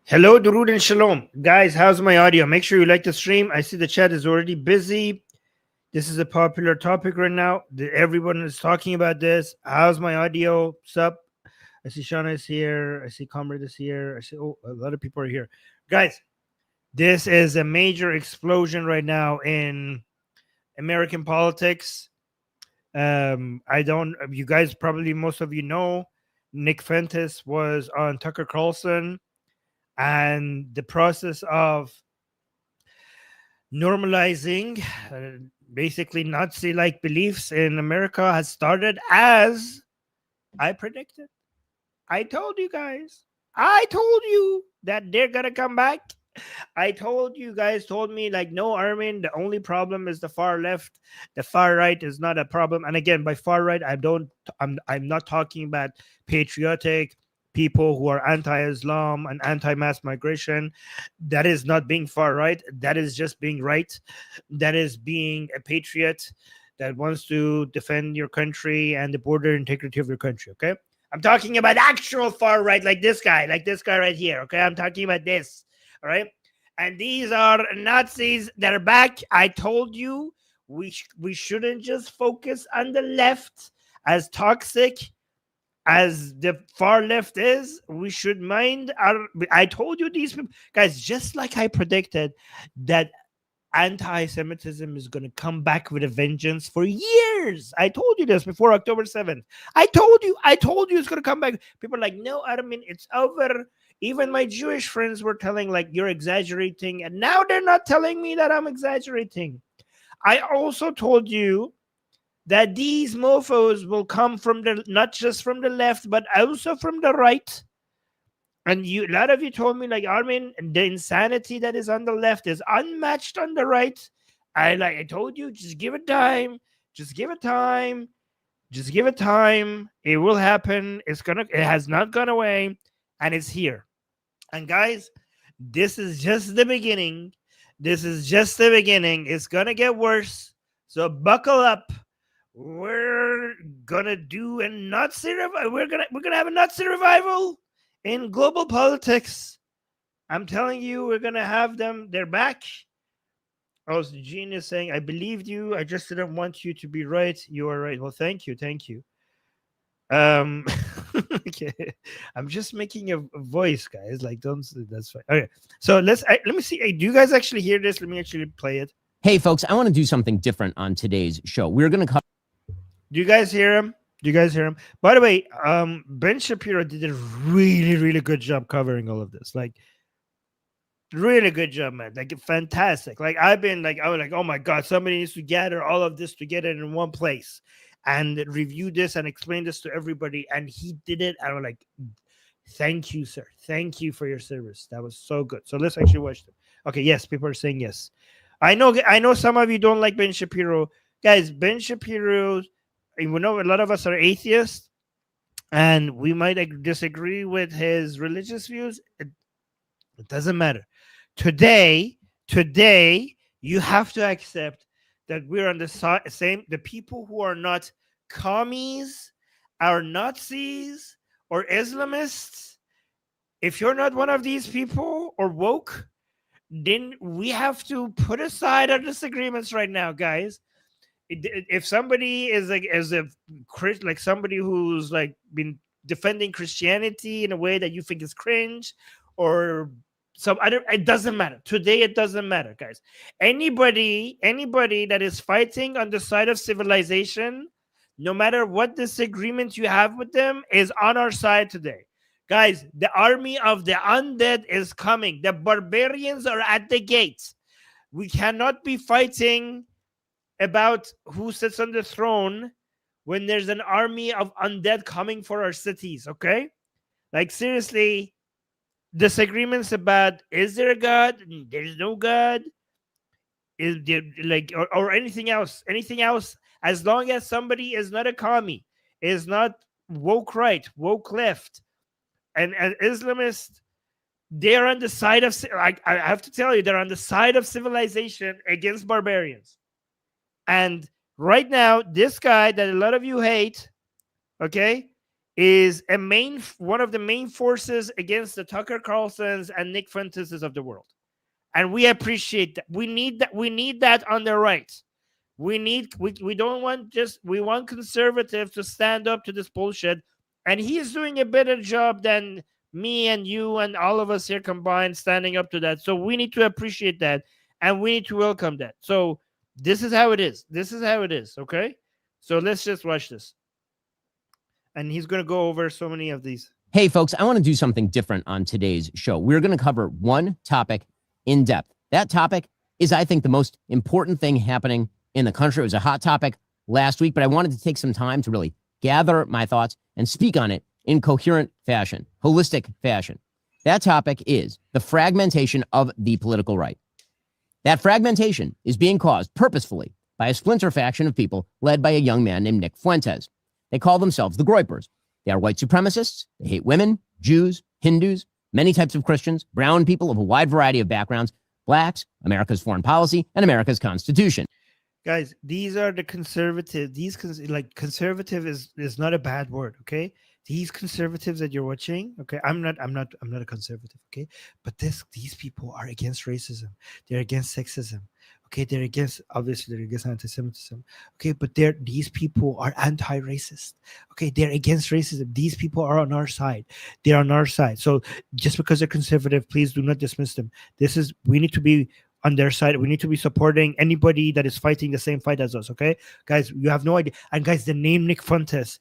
Hello, Durud and Shalom. Guys, how's my audio? Make sure you like the stream. I see the chat is already busy. This is a popular topic right now. Everyone is talking about this. How's my audio? Sup? I see Shauna is here. I see Comrade is here. I see, a lot of people are here. Guys, this is a major explosion right now in American politics. You guys probably, most of you know, Nick Fuentes was on Tucker Carlson, and the process of normalizing basically Nazi-like beliefs in America has started, as I predicted. I told you guys. I told you that they're gonna come back. I told you guys told me like, no, Armin, the only problem is the far left. The far right is not a problem. And again, by far right, I'm not talking about patriotic people who are anti-Islam and anti-mass migration. That is not being far right. That is just being right. That is being a patriot that wants to defend your country and the border integrity of your country. Okay. I'm talking about actual far right, like this guy right here. Okay. I'm talking about this. All right. And these are Nazis that are back. I told you we shouldn't just focus on the left, as toxic as the far left is. We should mind I told you these people, guys, just like I predicted that anti-Semitism is going to come back with a vengeance for years. I told you this before October 7th. I told you it's going to come back. People are like, no, Armin, it's over. Even my Jewish friends were telling like, you're exaggerating. And now they're not telling me that I'm exaggerating. I also told you that these mofos will come from not just from the left, but also from the right. And a lot of you told me like, Armin, the insanity that is on the left is unmatched on the right. I told you, just give it time. Just give it time. Just give it time. It will happen. It has not gone away, and it's here. And guys, this is just the beginning. This is just the beginning. It's gonna get worse. So buckle up. We're gonna do a Nazi revival. We're gonna have a Nazi revival in global politics. I'm telling you, we're gonna have them. They're back. Oh, so Gene is saying, I believed you. I just didn't want you to be right. You are right. Well, thank you. Okay. I'm just making a voice, guys. Like, don't. That's fine. Okay. So let me see. Hey, do you guys actually hear this? Let me actually play it. Hey, folks, I want to do something different on today's show. We're going to cover. Do you guys hear him? By the way, Ben Shapiro did a really, really good job covering all of this. Like, really good job, man. Like, fantastic. Like, I was like, oh my God, somebody needs to gather all of this together in one place and review this and explain this to everybody. And he did it. I was like, thank you, sir. Thank you for your service. That was so good. So let's actually watch them. Okay, yes, people are saying yes. I know some of you don't like Ben Shapiro. Guys, Ben Shapiro, we know a lot of us are atheists, and we might disagree with his religious views. It doesn't matter. Today, you have to accept that we're on the same. The people who are not commies, are Nazis, or Islamists. If you're not one of these people or woke, then we have to put aside our disagreements right now, guys. If somebody is like somebody who's like been defending Christianity in a way that you think is cringe, or it doesn't matter. Today, it doesn't matter, guys. Anybody that is fighting on the side of civilization, no matter what disagreement you have with them, is on our side today. Guys, the army of the undead is coming. The barbarians are at the gates. We cannot be fighting about who sits on the throne when there's an army of undead coming for our cities, okay? Like, seriously, disagreements about, is there a God? There's no God. Is there, like, or anything else, as long as somebody is not a commie, is not woke right, woke left, and an Islamist, they're on the side of, I have to tell you, they're on the side of civilization against barbarians. And right now, this guy that a lot of you hate, okay, is one of the main forces against the Tucker Carlsons and Nick Fuentes of the world. And we appreciate that. We need that. We need that on the right. We don't want we want conservatives to stand up to this bullshit. And he is doing a better job than me and you and all of us here combined standing up to that. So we need to appreciate that. And we need to welcome that. So this is how it is. This is how it is. Okay. So let's just watch this. And he's going to go over so many of these. Hey, folks, I want to do something different on today's show. We're going to cover one topic in depth. That topic is, I think, the most important thing happening in the country. It was a hot topic last week, but I wanted to take some time to really gather my thoughts and speak on it in coherent fashion, holistic fashion. That topic is the fragmentation of the political right. That fragmentation is being caused purposefully by a splinter faction of people led by a young man named Nick Fuentes. They call themselves the Groypers. They are white supremacists. They hate women, Jews, Hindus, many types of Christians, brown people of a wide variety of backgrounds, blacks, America's foreign policy, and America's Constitution. Guys, these are the conservative. Conservative is not a bad word, okay? These conservatives that you're watching, okay? I'm not a conservative, okay? But these people are against racism. They're against sexism. Okay, they're against anti-Semitism. Okay, but these people are anti-racist. Okay, they're against racism. These people are on our side. They're on our side. So just because they're conservative, please do not dismiss them. We need to be on their side. We need to be supporting anybody that is fighting the same fight as us. Okay, guys, you have no idea. And guys, the name Nick Fuentes,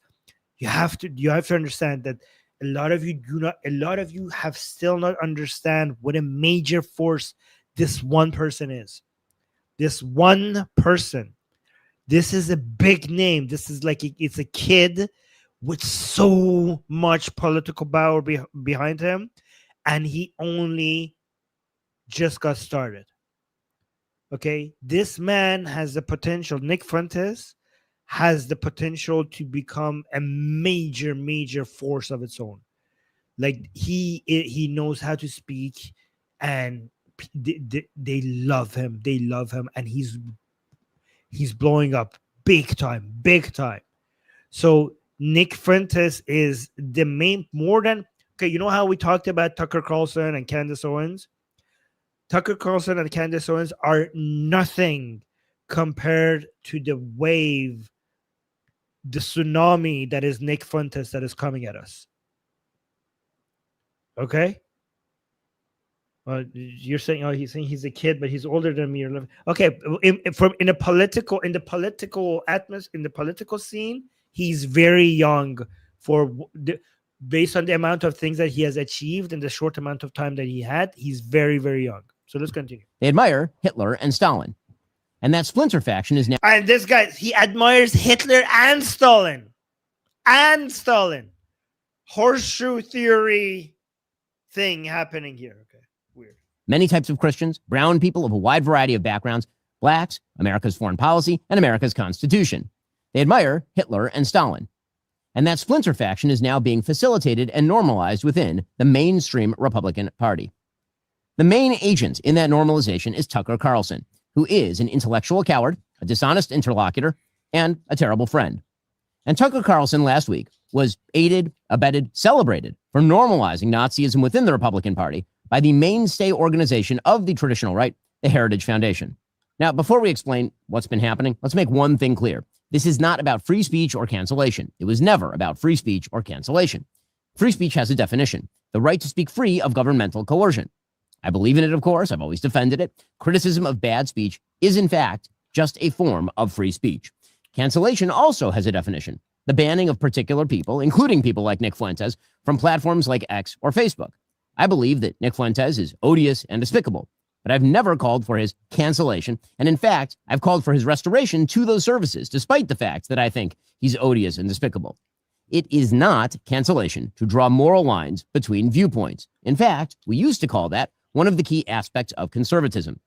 you have to understand that a lot of you have still not understand what a major force this one person is. This one person. This is a big name. This is it's a kid with so much political power behind him, and he only just got started. Okay, this man has the potential. Nick Fuentes has the potential to become a major force of its own. Like he knows how to speak, and they love him. They love him, and he's blowing up big time. So Nick Fuentes is the main, more than, okay, you know how we talked about Tucker Carlson and Candace Owens? Tucker Carlson and Candace Owens are nothing compared to the wave, the tsunami that is Nick Fuentes that is coming at us. Okay? You're saying, he's a kid, but he's older than me. Okay, in the political scene, he's very young based on the amount of things that he has achieved in the short amount of time that he had. He's very, very young. So let's continue. They admire Hitler and Stalin, and that splinter faction is now. And this guy, he admires Hitler and Stalin. Horseshoe theory thing happening here. Okay. Weird. Many types of Christians, brown people of a wide variety of backgrounds, blacks, America's foreign policy, and America's Constitution. They admire Hitler and Stalin. And that splinter faction is now being facilitated and normalized within the mainstream Republican Party. The main agent in that normalization is Tucker Carlson, who is an intellectual coward, a dishonest interlocutor, and a terrible friend. And Tucker Carlson last week was aided, abetted, celebrated for normalizing Nazism within the Republican Party by the mainstay organization of the traditional right, the Heritage Foundation. Now, before we explain what's been happening, let's make one thing clear. This is not about free speech or cancellation. It was never about free speech or cancellation. Free speech has a definition, the right to speak free of governmental coercion. I believe in it, of course. I've always defended it. Criticism of bad speech is, in fact, just a form of free speech. Cancellation also has a definition, the banning of particular people, including people like Nick Fuentes, from platforms like X or Facebook. I believe that Nick Fuentes is odious and despicable, but I've never called for his cancellation. And in fact, I've called for his restoration to those services, despite the fact that I think he's odious and despicable. It is not cancellation to draw moral lines between viewpoints. In fact, we used to call that one of the key aspects of conservatism.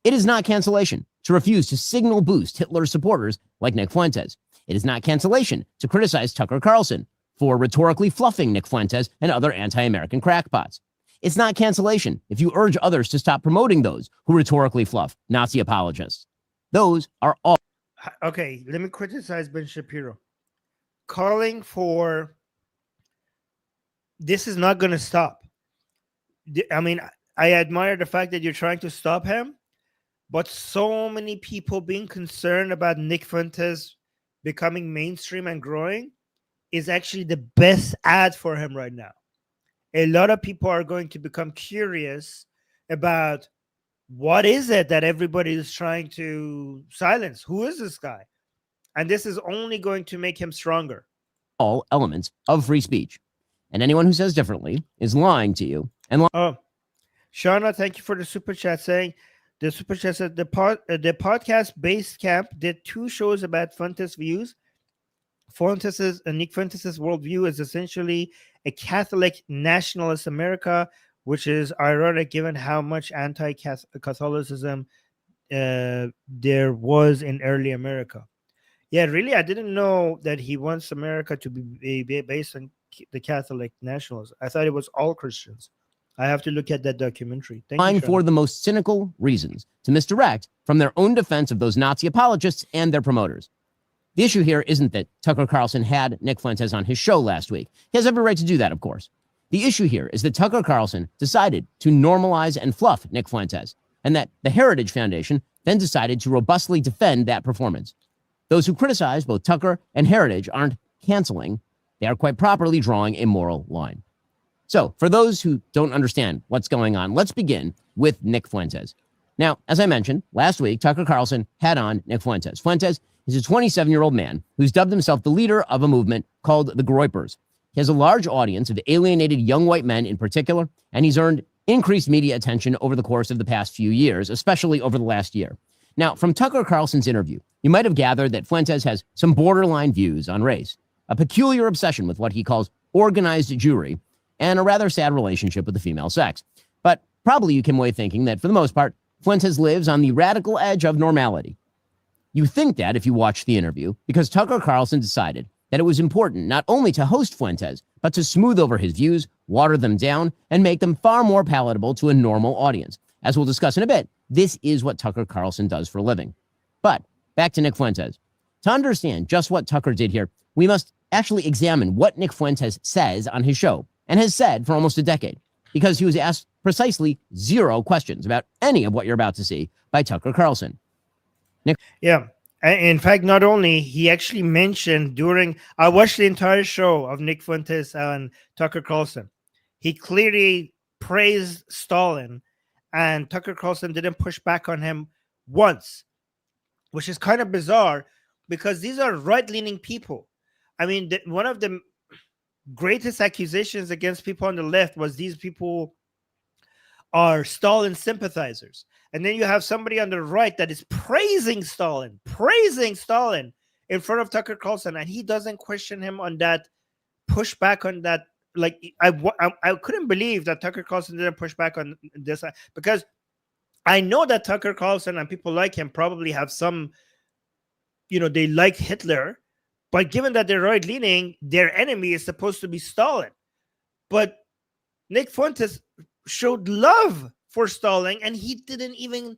It is not cancellation to refuse to signal boost Hitler's supporters like Nick Fuentes. It is not cancellation to criticize Tucker Carlson for rhetorically fluffing Nick Fuentes and other anti-American crackpots. It's not cancellation if you urge others to stop promoting those who rhetorically fluff Nazi apologists. Those are all. Okay, let me criticize Ben Shapiro. Calling for this is not going to stop. I mean, I admire the fact that you're trying to stop him, but so many people being concerned about Nick Fuentes becoming mainstream and growing is actually the best ad for him right now. A lot of people are going to become curious about what is it that everybody is trying to silence? Who is this guy? And this is only going to make him stronger. All elements of free speech. And anyone who says differently is lying to you. And Shauna, thank you for the super chat saying, the super chat said the podcast Basecamp did 2 shows about Fuentes' views. Nick Fuentes' worldview is essentially a Catholic nationalist America, which is ironic given how much anti-Catholicism there was in early America. Yeah, really, I didn't know that he wants America to be based on the Catholic nationalism. I thought it was all Christians. I have to look at that documentary. Thank you, for the most cynical reasons to misdirect from their own defense of those Nazi apologists and their promoters. The issue here isn't that Tucker Carlson had Nick Fuentes on his show last week. He has every right to do that, of course. The issue here is that Tucker Carlson decided to normalize and fluff Nick Fuentes, and that the Heritage Foundation then decided to robustly defend that performance. Those who criticize both Tucker and Heritage aren't canceling. They are quite properly drawing a moral line. So, for those who don't understand what's going on, let's begin with Nick Fuentes. Now, as I mentioned, last week, Tucker Carlson had on Nick Fuentes. Fuentes is a 27-year-old man who's dubbed himself the leader of a movement called the Groypers. He has a large audience of alienated young white men in particular, and he's earned increased media attention over the course of the past few years, especially over the last year. Now, from Tucker Carlson's interview, you might have gathered that Fuentes has some borderline views on race, a peculiar obsession with what he calls organized Jewry, and a rather sad relationship with the female sex. But probably you came away thinking that, for the most part, Fuentes lives on the radical edge of normality. You think that if you watch the interview, because Tucker Carlson decided that it was important not only to host Fuentes, but to smooth over his views, water them down, and make them far more palatable to a normal audience. As we'll discuss in a bit, this is what Tucker Carlson does for a living. But back to Nick Fuentes. To understand just what Tucker did here, we must actually examine what Nick Fuentes says on his show, and has said for almost a decade, because he was asked precisely 0 questions about any of what you're about to see by Tucker Carlson. Yeah. In fact, not only, he actually mentioned I watched the entire show of Nick Fuentes and Tucker Carlson. He clearly praised Stalin, and Tucker Carlson didn't push back on him once, which is kind of bizarre because these are right-leaning people. I mean, one of the greatest accusations against people on the left was these people are Stalin sympathizers. And then you have somebody on the right that is praising Stalin in front of Tucker Carlson, and he doesn't question him on that, push back on that. Like, I couldn't believe that Tucker Carlson didn't push back on this, because I know that Tucker Carlson and people like him probably have some, they like Hitler, but given that they're right-leaning, their enemy is supposed to be Stalin. But Nick Fuentes showed love for Stalin, and he didn't even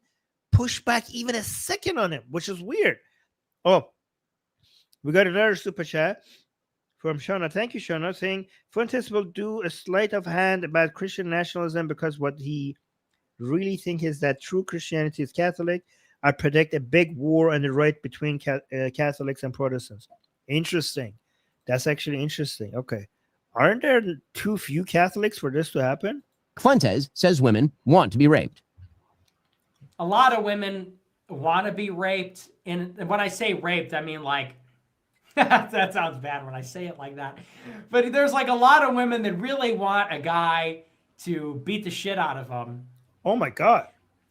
push back even a second on him, which is weird. Oh, we got another super chat from Shauna. Thank you, Shauna, saying Fuentes will do a sleight of hand about Christian nationalism because what he really think is that true Christianity is Catholic. I predict a big war on the right between Catholics and Protestants. Interesting. That's actually interesting. Okay. Aren't there too few Catholics for this to happen? Fuentes says women want to be raped. A lot of women want to be raped. And when I say raped, I mean like, that sounds bad when I say it like that. But there's like a lot of women that really want a guy to beat the shit out of them. Oh my God.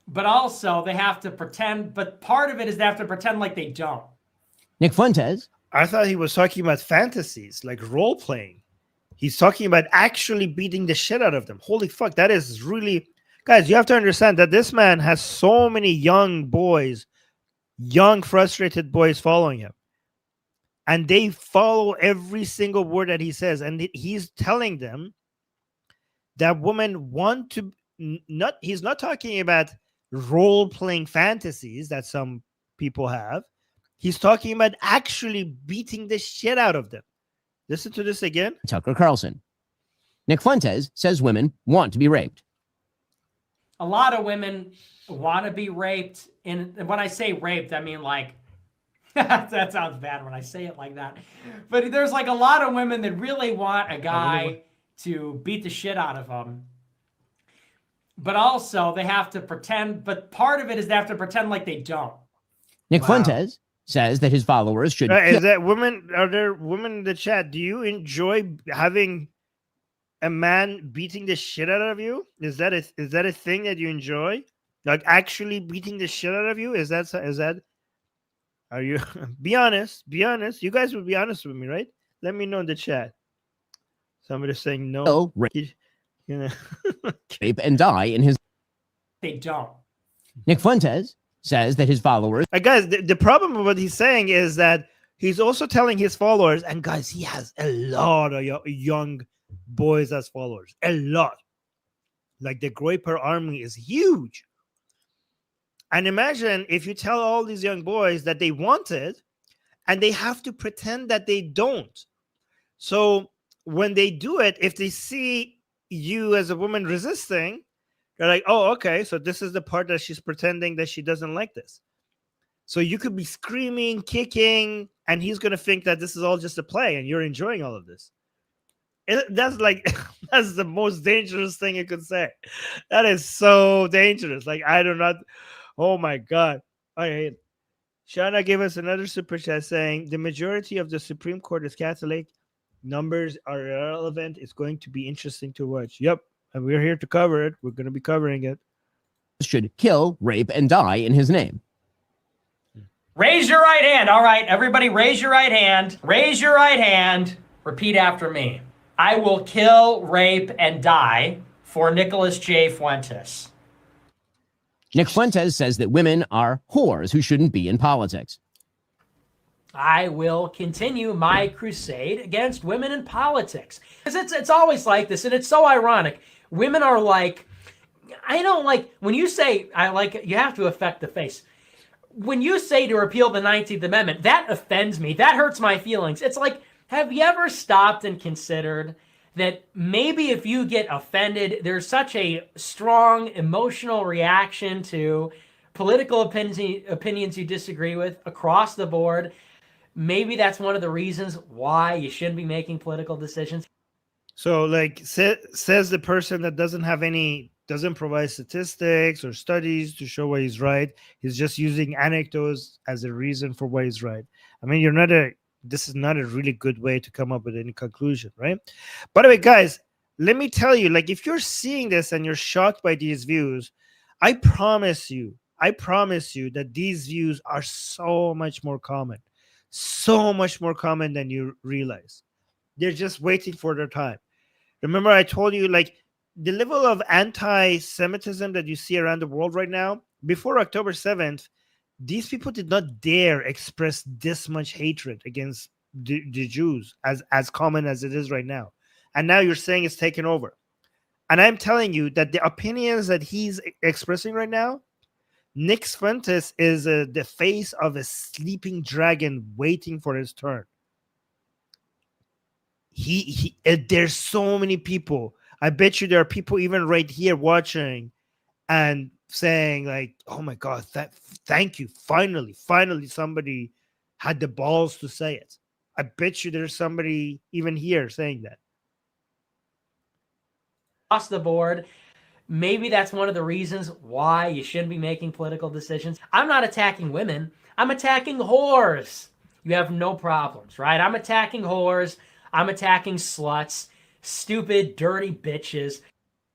But also they have to pretend, but part of it is they have to pretend like they don't. Nick Fuentes. I thought he was talking about fantasies, like role playing. He's talking about actually beating the shit out of them. Holy fuck, that is really... Guys, you have to understand that this man has so many young boys, young frustrated boys following him. And they follow every single word that he says. And he's telling them that women want to... He's not talking about role-playing fantasies that some people have. He's talking about actually beating the shit out of them. Listen to this again. Tucker Carlson. Nick Fuentes says women want to be raped. A lot of women want to be raped. And when I say raped, I mean like, that sounds bad when I say it like that. But there's like a lot of women that really want a guy to beat the shit out of them. But also they have to pretend, but part of it is they have to pretend like they don't. Nick Fuentes says that his followers should kill. Is that women? Are there women in the chat? Do you enjoy having a man beating the shit out of you? Is that a thing that you enjoy? Like actually beating the shit out of you? Is that? Are you? Be honest. Be honest. You guys would be honest with me, right? Let me know in the chat. Somebody's saying no. Rape and die in his. They don't. Nick Fuentes says that his followers. Guys, the problem with what he's saying is that he's also telling his followers, and guys, he has a lot of young boys as followers. A lot. Like the Groyper army is huge. And imagine if you tell all these young boys that they want it, and they have to pretend that they don't. So when they do it, if they see you as a woman resisting, they're like, oh, okay, so this is the part that she's pretending that she doesn't like this. So you could be screaming, kicking, and he's going to think that this is all just a play and you're enjoying all of this. That's like, that's the most dangerous thing you could say. That is so dangerous. Like, I do not, oh my God. I hate it. Shana gave us another super chat saying, the majority of the Supreme Court is Catholic. Numbers are irrelevant. It's going to be interesting to watch. Yep. And we're here to cover it. We're going to be covering it. Should kill, rape, and die in his name. Raise your right hand. All right, everybody raise your right hand. Raise your right hand. Repeat after me. I will kill, rape, and die for Nicholas J. Fuentes. Nick Fuentes says that women are whores who shouldn't be in politics. I will continue my crusade against women in politics. Because it's always like this, and it's so ironic. Women are like, I don't like, when you say, I like, you have to affect the face. When you say to repeal the 19th Amendment, that offends me. That hurts my feelings. It's like, have you ever stopped and considered that maybe if you get offended, there's such a strong emotional reaction to political opinions you disagree with across the board? Maybe that's one of the reasons why you shouldn't be making political decisions. So, like, says the person that doesn't provide statistics or studies to show why he's right. He's just using anecdotes as a reason for why he's right. I mean, this is not a really good way to come up with any conclusion, right? By the way, guys, let me tell you, like, if you're seeing this and you're shocked by these views, I promise you that these views are so much more common than you realize. They're just waiting for their time. Remember, I told you, like, the level of anti-Semitism that you see around the world right now, before October 7th, these people did not dare express this much hatred against the Jews as common as it is right now. And now you're saying it's taken over. And I'm telling you that the opinions that he's expressing right now, Nick Fuentes is the face of a sleeping dragon waiting for his turn. There's so many people. I bet you there are people even right here watching and saying like, oh my God, thank you. Finally, somebody had the balls to say it. I bet you there's somebody even here saying that. Across the board, maybe that's one of the reasons why you shouldn't be making political decisions. I'm not attacking women. I'm attacking whores. You have no problems, right? I'm attacking whores. I'm attacking sluts, stupid, dirty bitches.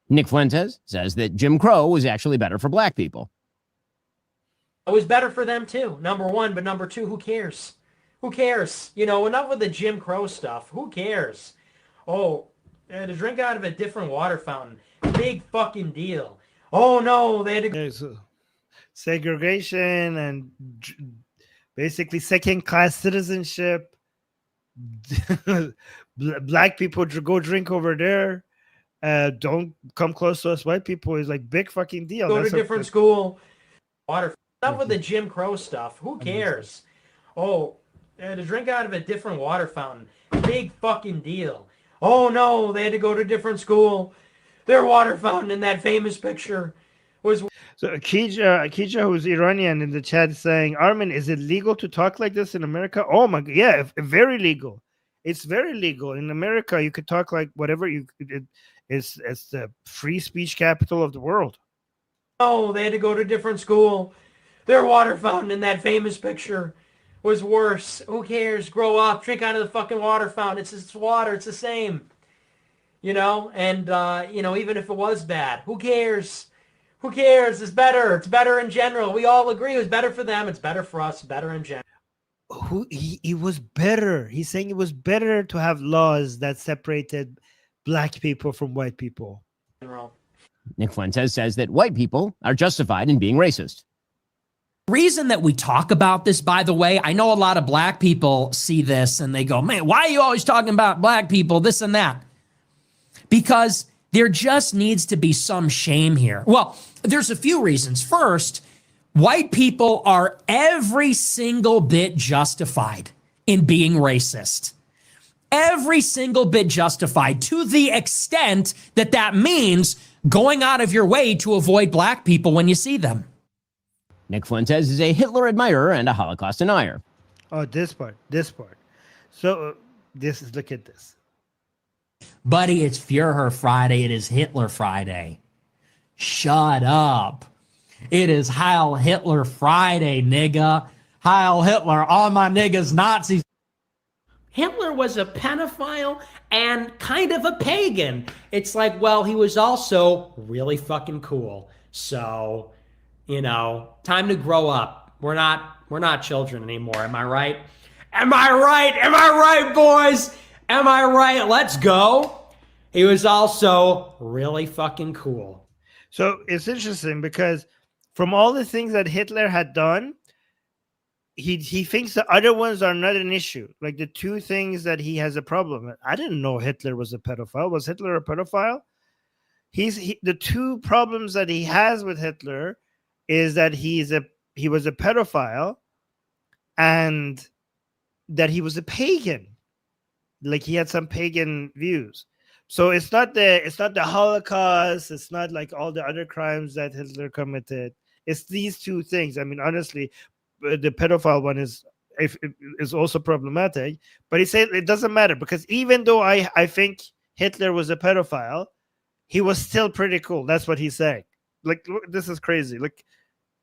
Nick Fuentes says that Jim Crow was actually better for black people. It was better for them too, number one, but number two, who cares? Who cares? You know, enough with the Jim Crow stuff. Who cares? Oh, to drink out of a different water fountain. Big fucking deal. Oh no, they had to... segregation and basically second-class citizenship. Black people go drink over there. Don't come close to us white people is like big fucking deal. Go to a different school. Water. Enough with the Jim Crow stuff. Who cares? Oh, to drink out of a different water fountain. Big fucking deal. Oh no, they had to go to a different school. Their water fountain in that famous picture was. So Akija, who's Iranian in the chat, is saying, Armin, is it legal to talk like this in America? Oh my god, yeah, very legal. It's very legal in America. You could talk like whatever it's the free speech capital of the world. Oh, they had to go to a different school. Their water fountain in that famous picture was worse. Who cares? Grow up, drink out of the fucking water fountain. It's water. It's the same. You know, and you know, even if it was bad, who cares? Who cares? It's better. It's better in general. We all agree it was better for them. It's better for us. Better in general. He was better. He's saying it was better to have laws that separated black people from white people. Nick Fuentes says that white people are justified in being racist. Reason that we talk about this, by the way, I know a lot of black people see this and they go, man, why are you always talking about black people, this and that? Because there just needs to be some shame here. Well, there's a few reasons. First, white people are every single bit justified in being racist. Every single bit justified, to the extent that that means going out of your way to avoid black people when you see them. Nick Fuentes is a Hitler admirer and a Holocaust denier. Oh, this part. So look at this. Buddy, it's Führer Friday. It is Hitler Friday. Shut up. It is Heil Hitler Friday, nigga. Heil Hitler, all my niggas Nazis. Hitler was a pedophile and kind of a pagan. It's like, well, he was also really fucking cool. So, you know, time to grow up. We're not children anymore. Am I right? Am I right? Am I right, boys? Am I right? Let's go. He was also really fucking cool. So it's interesting because from all the things that Hitler had done, he thinks the other ones are not an issue. Like the two things that he has a problem with. I didn't know Hitler was a pedophile. Was Hitler a pedophile? The two problems that he has with Hitler is that he was a pedophile and that he was a pagan. Like he had some pagan views. So it's not the Holocaust, it's not like all the other crimes that Hitler committed. It's these two things. I mean, honestly, the pedophile one is also problematic, but he said it doesn't matter because even though I think Hitler was a pedophile, he was still pretty cool. That's what he's saying. Like, look, this is crazy.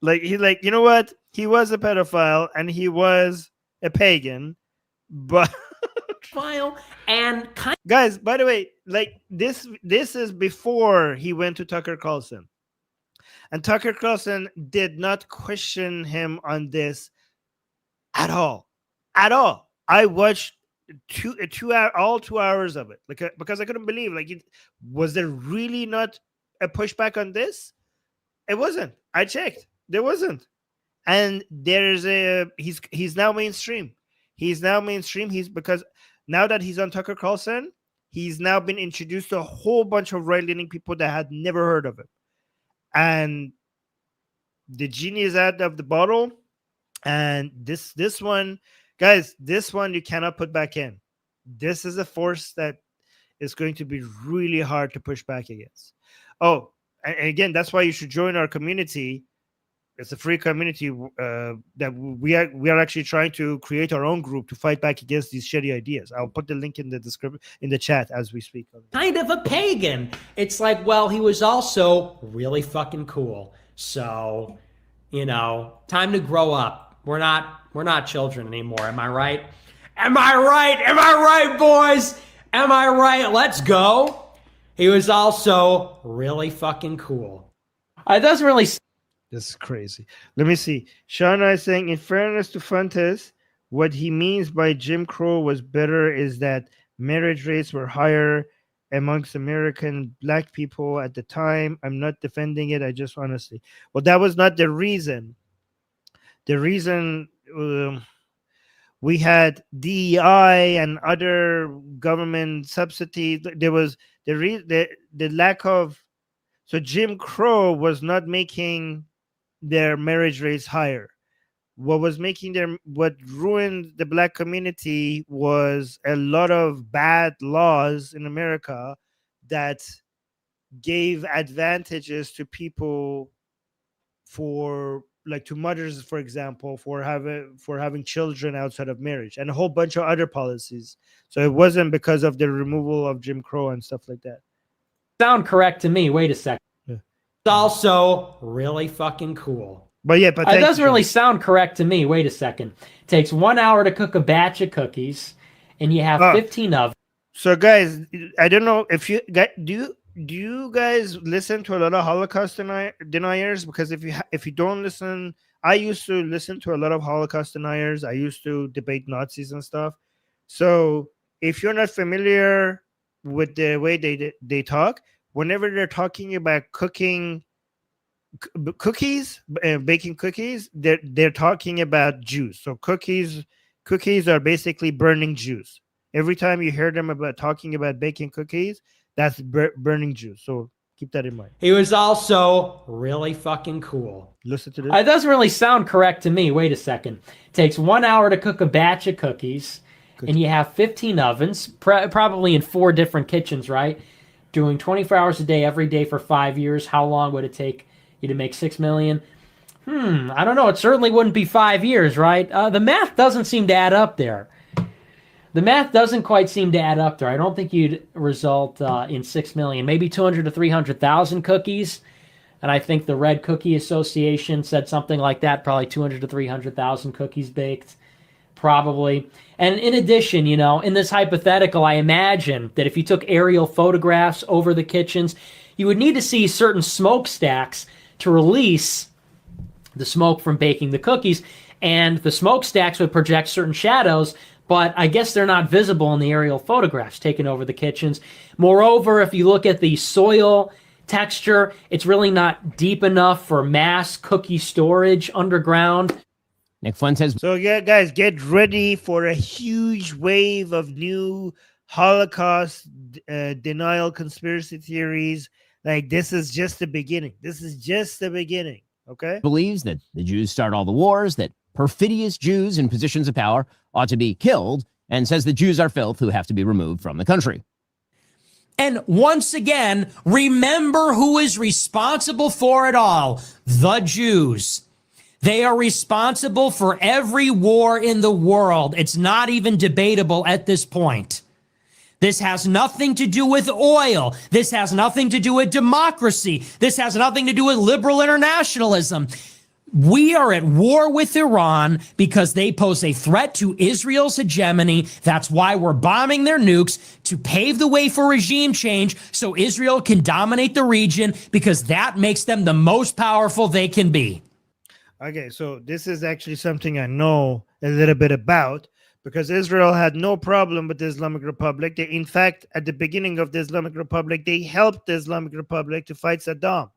You know what? He was a pedophile and he was a pagan, but guys, by the way, like this is before he went to Tucker Carlson. And Tucker Carlson did not question him on this at all. At all. I watched all 2 hours of it because I couldn't believe. Was there really not a pushback on this? It wasn't. I checked. There wasn't. And he's now mainstream. He's now mainstream. Because now that he's on Tucker Carlson, he's now been introduced to a whole bunch of right-leaning people that had never heard of him. And the genie is out of the bottle. And this one, guys, this one you cannot put back in. This is a force that is going to be really hard to push back against. Oh, and again, that's why you should join our community. It's a free community that we are actually trying to create our own group to fight back against these shitty ideas. I'll put the link in the description in the chat as we speak. Kind of a pagan. It's like, well, he was also really fucking cool. So, you know, time to grow up. We're not children anymore. Am I right? Am I right? Am I right, boys? Am I right? Let's go. He was also really fucking cool. It doesn't really. This is crazy. Let me see. Shauna is saying, in fairness to Fuentes, what he means by Jim Crow was better is that marriage rates were higher amongst American black people at the time. I'm not defending it. I just honestly. Well, that was not the reason. The reason we had DEI and other government subsidies. There was the lack of. So Jim Crow was not making their marriage rates higher. what ruined the black community was a lot of bad laws in America that gave advantages to people, for like to mothers, for example, for having children outside of marriage, and a whole bunch of other policies. So it wasn't because of the removal of Jim Crow and stuff like that. Sound correct to me. Wait a second. Yeah. It's also really fucking cool. But yeah, It doesn't really sound correct to me. Wait a second. It takes 1 hour to cook a batch of cookies, and you have 15 of them. So guys, I don't know if you do you guys listen to a lot of Holocaust deniers? Because if you don't listen, I used to listen to a lot of Holocaust deniers. I used to debate Nazis and stuff. So if you're not familiar with the way they talk, whenever they're talking about cooking cookies, baking cookies, they're talking about Jews. So cookies are basically burning Jews. Every time you hear them talking about baking cookies, that's burning Jews. So keep that in mind. He was also really fucking cool. Listen to this. It doesn't really sound correct to me. Wait a second. It takes 1 hour to cook a batch of cookies, and you have 15 ovens, probably in 4 different kitchens, right? Doing 24 hours a day, every day for 5 years. How long would it take you to make 6 million? I don't know. It certainly wouldn't be 5 years, right? The math doesn't seem to add up there. The math doesn't quite seem to add up there. I don't think you'd result in 6 million, maybe 200 to 300,000 cookies. And I think the Red Cookie Association said something like that, probably 200 to 300,000 cookies baked, probably. And in addition, you know, in this hypothetical, I imagine that if you took aerial photographs over the kitchens, you would need to see certain smokestacks to release the smoke from baking the cookies. And the smokestacks would project certain shadows, but I guess they're not visible in the aerial photographs taken over the kitchens. Moreover, if you look at the soil texture, it's really not deep enough for mass cookie storage underground. Nick Fuentes. So yeah, guys, get ready for a huge wave of new Holocaust denial conspiracy theories. Like, this is just the beginning. This is just the beginning. Okay. Believes that the Jews start all the wars, that perfidious Jews in positions of power ought to be killed, and says the Jews are filth who have to be removed from the country. And once again, remember who is responsible for it all: the Jews. They are responsible for every war in the world. It's not even debatable at this point. This has nothing to do with oil. This has nothing to do with democracy. This has nothing to do with liberal internationalism. We are at war with Iran because they pose a threat to Israel's hegemony. That's why we're bombing their nukes, to pave the way for regime change so Israel can dominate the region, because that makes them the most powerful they can be. Okay, so this is actually something I know a little bit about, because Israel had no problem with the Islamic Republic. In fact, at the beginning of the Islamic Republic, they helped the Islamic Republic to fight Saddam.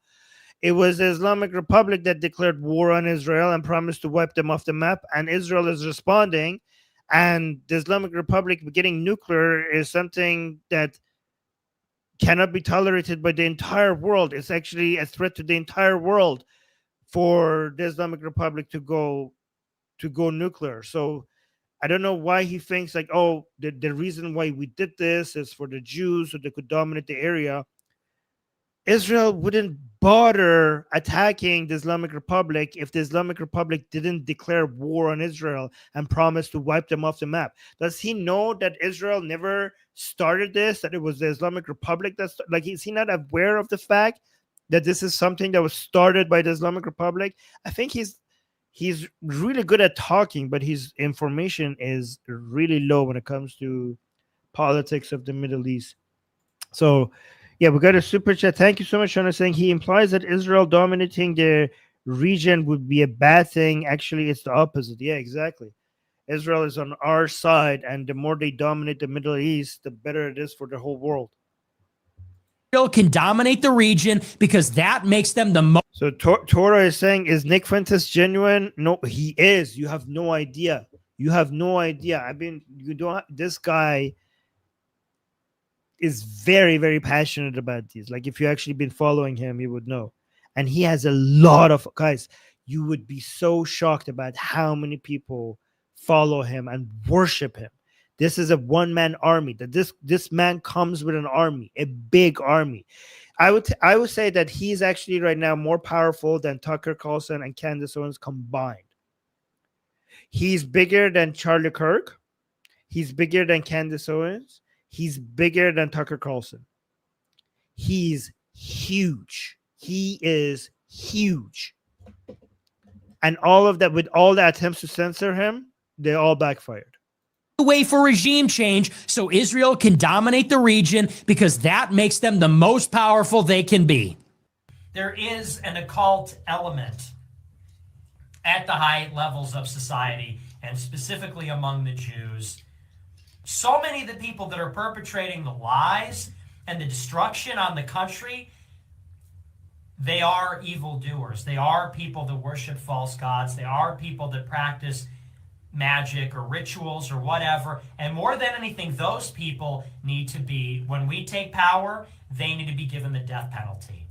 It was the Islamic Republic that declared war on Israel and promised to wipe them off the map, and Israel is responding. And the Islamic Republic getting nuclear is something that cannot be tolerated by the entire world. It's actually a threat to the entire world for the Islamic Republic to go nuclear. So I don't know why he thinks like, oh, the reason why we did this is for the Jews so they could dominate the area. Israel wouldn't bother attacking the Islamic Republic if the Islamic Republic didn't declare war on Israel and promise to wipe them off the map. Does he know that Israel never started this, that it was the Islamic Republic that's like, is he not aware of the fact that this is something that was started by the Islamic Republic? I think he's really good at talking, but his information is really low when it comes to politics of the Middle East. So yeah, we got a super chat. Thank you so much, Shana, saying he implies that Israel dominating the region would be a bad thing. Actually, it's the opposite. Yeah, exactly. Israel is on our side, and the more they dominate the Middle East, the better it is for the whole world. Israel can dominate the region because that makes them the most. So Torah is saying, is Nick Fuentes genuine? No, he is. You have no idea. You have no idea. I mean, this guy is very, very passionate about these. Like, if you actually been following him, you would know. And he has a lot of guys. you would be so shocked about how many people follow him and worship him. This is a one-man army. That this man comes with an army, a big army. I would say that he's actually right now more powerful than Tucker Carlson and Candace Owens combined. He's bigger than Charlie Kirk. He's bigger than Candace Owens. He's bigger than Tucker Carlson. He's huge. He is huge. And all of that, with all the attempts to censor him, they all backfired. Way for regime change so Israel can dominate the region because that makes them the most powerful they can be. There is an occult element at the high levels of society, and specifically among the Jews. So many of the people that are perpetrating the lies and the destruction on the country, they are evildoers. They are people that worship false gods. They are people that practice magic or rituals or whatever. And more than anything, those people need to be, when we take power, they need to be given the death penalty.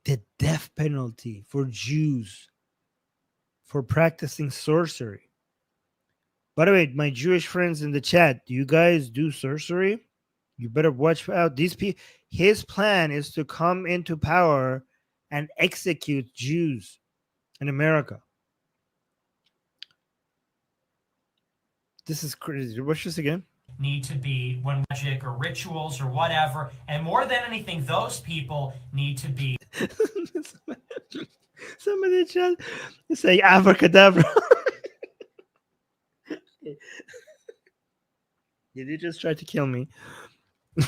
The death penalty for Jews for practicing sorcery. By the way, my Jewish friends in the chat, do you guys do sorcery? You better watch out. These people, his plan is to come into power and execute Jews in America. This is crazy. Watch this again. Need to be, when magic or rituals or whatever, and more than anything, those people need to be. Somebody in the chat say abracadabra. Did you just try to kill me?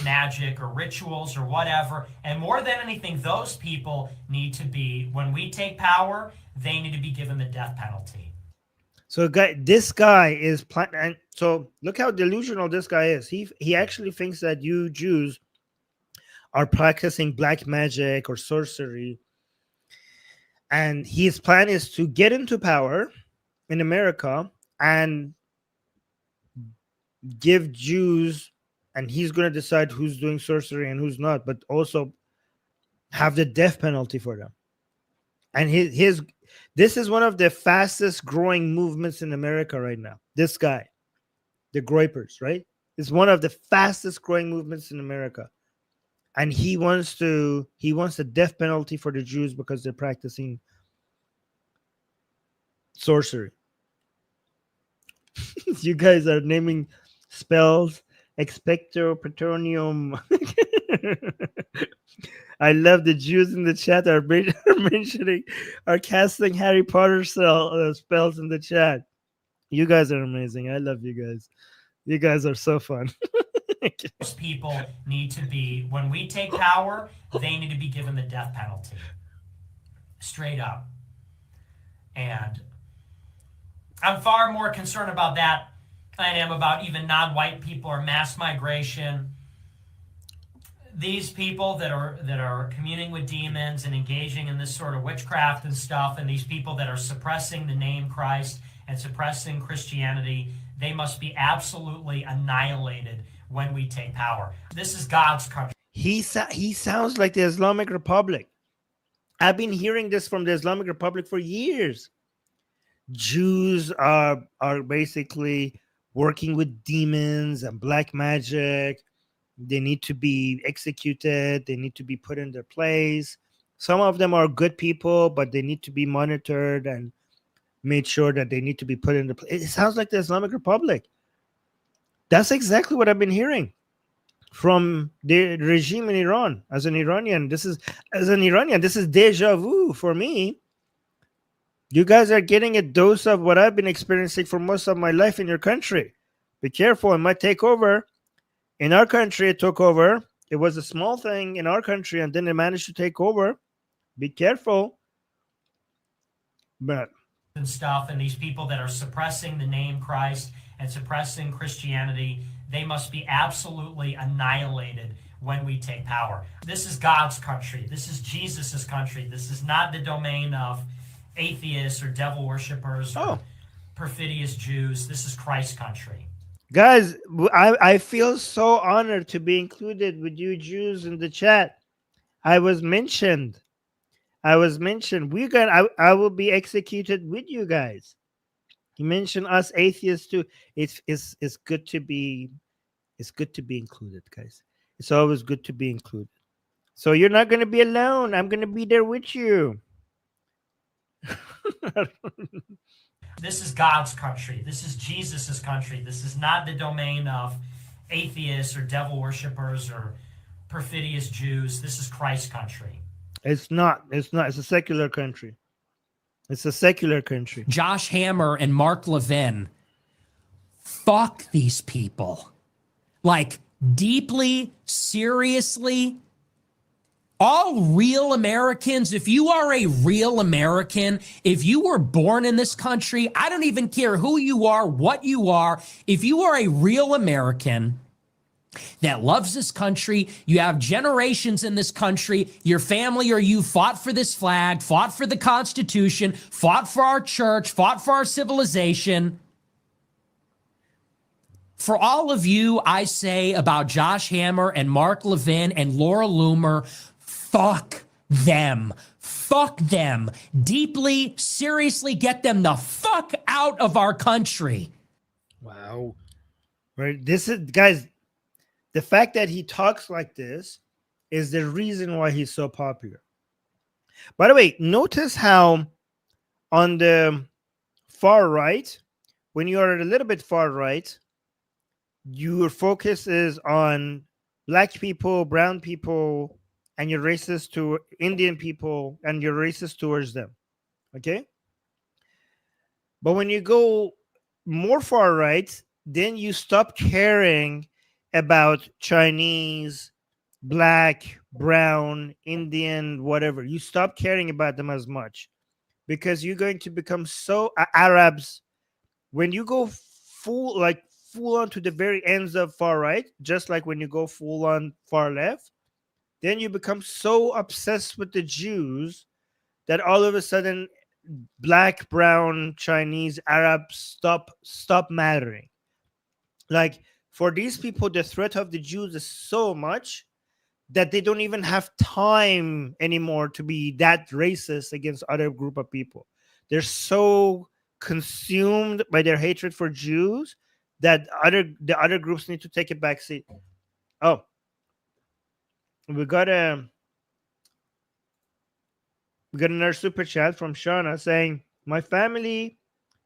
Magic or rituals or whatever, and more than anything, those people need to be, when we take power, they need to be given the death penalty. So this guy is planning. So look how delusional this guy is. He actually thinks that you Jews are practicing black magic or sorcery, and his plan is to get into power in America and give Jews, and he's going to decide who's doing sorcery and who's not, but also have the death penalty for them. And this is one of the fastest growing movements in America right now. This guy, the Groypers, right? Is one of the fastest growing movements in America. And he wants the death penalty for the Jews because they're practicing sorcery. You guys are naming spells expecto patronum. I love the Jews in the chat are mentioning, are casting Harry Potter spells in the chat. You guys are amazing. I love you guys. You guys are so fun. Those people need to be, when we take power, they need to be given the death penalty. Straight up. And I'm far more concerned about that than I am about even non-white people or mass migration. These people that are communing with demons and engaging in this sort of witchcraft and stuff, and these people that are suppressing the name Christ and suppressing Christianity, they must be absolutely annihilated when we take power. This is God's country. He sounds like the Islamic Republic. I've been hearing this from the Islamic Republic for years. Jews are basically working with demons and black magic. They need to be executed. They need to be put in their place. Some of them are good people, but they need to be monitored and made sure that they need to be put in the place. It sounds like the Islamic Republic. That's exactly what I've been hearing from the regime in Iran. As an Iranian, this is deja vu for me. You guys are getting a dose of what I've been experiencing for most of my life in your country. Be careful, it might take over. In our country, it took over. It was a small thing in our country, and then it managed to take over. Be careful. But and stuff, and these people that are suppressing the name Christ and suppressing Christianity, they must be absolutely annihilated when we take power. This is God's country. This is Jesus's country. This is not the domain of atheists or devil worshippers or perfidious Jews. This is Christ's country. Guys, I feel so honored to be included with you Jews in the chat. I was mentioned I was mentioned. I will be executed with you guys. You mentioned us atheists too. It's good to be. It's good to be included, guys. It's always good to be included. So you're not going to be alone. I'm going to be there with you. This is God's country. This is Jesus's country. This is not the domain of atheists or devil worshippers or perfidious Jews. This is Christ's country. It's not. It's not. It's a secular country. It's a secular country. Josh Hammer and Mark Levin. Fuck these people. Like, deeply, seriously. All real Americans, if you are a real American, if you were born in this country, I don't even care who you are, what you are. If you are a real American that loves this country, you have generations in this country, your family or you fought for this flag, fought for the Constitution, fought for our church, fought for our civilization. For all of you, I say about Josh Hammer and Mark Levin and Laura Loomer, fuck them. Fuck them. Deeply, seriously, get them the fuck out of our country. Wow. Right. This is, guys, the fact that he talks like this is the reason why he's so popular. By the way, notice how on the far right, when you are a little bit far right, your focus is on black people, brown people, and you're racist to Indian people, and you're racist towards them. Okay? But when you go more far right, then you stop caring about Chinese, black, brown, Indian, whatever. You stop caring about them as much because you're going to become so Arabs. When you go full on to the very ends of far right, just like when you go full on far left, then you become so obsessed with the Jews that all of a sudden black, brown, Chinese, Arabs stop mattering. Like, for these people, the threat of the Jews is so much that they don't even have time anymore to be that racist against other group of people. They're so consumed by their hatred for Jews that the other groups need to take a back seat. Oh, we got another super chat from Shauna saying, "My family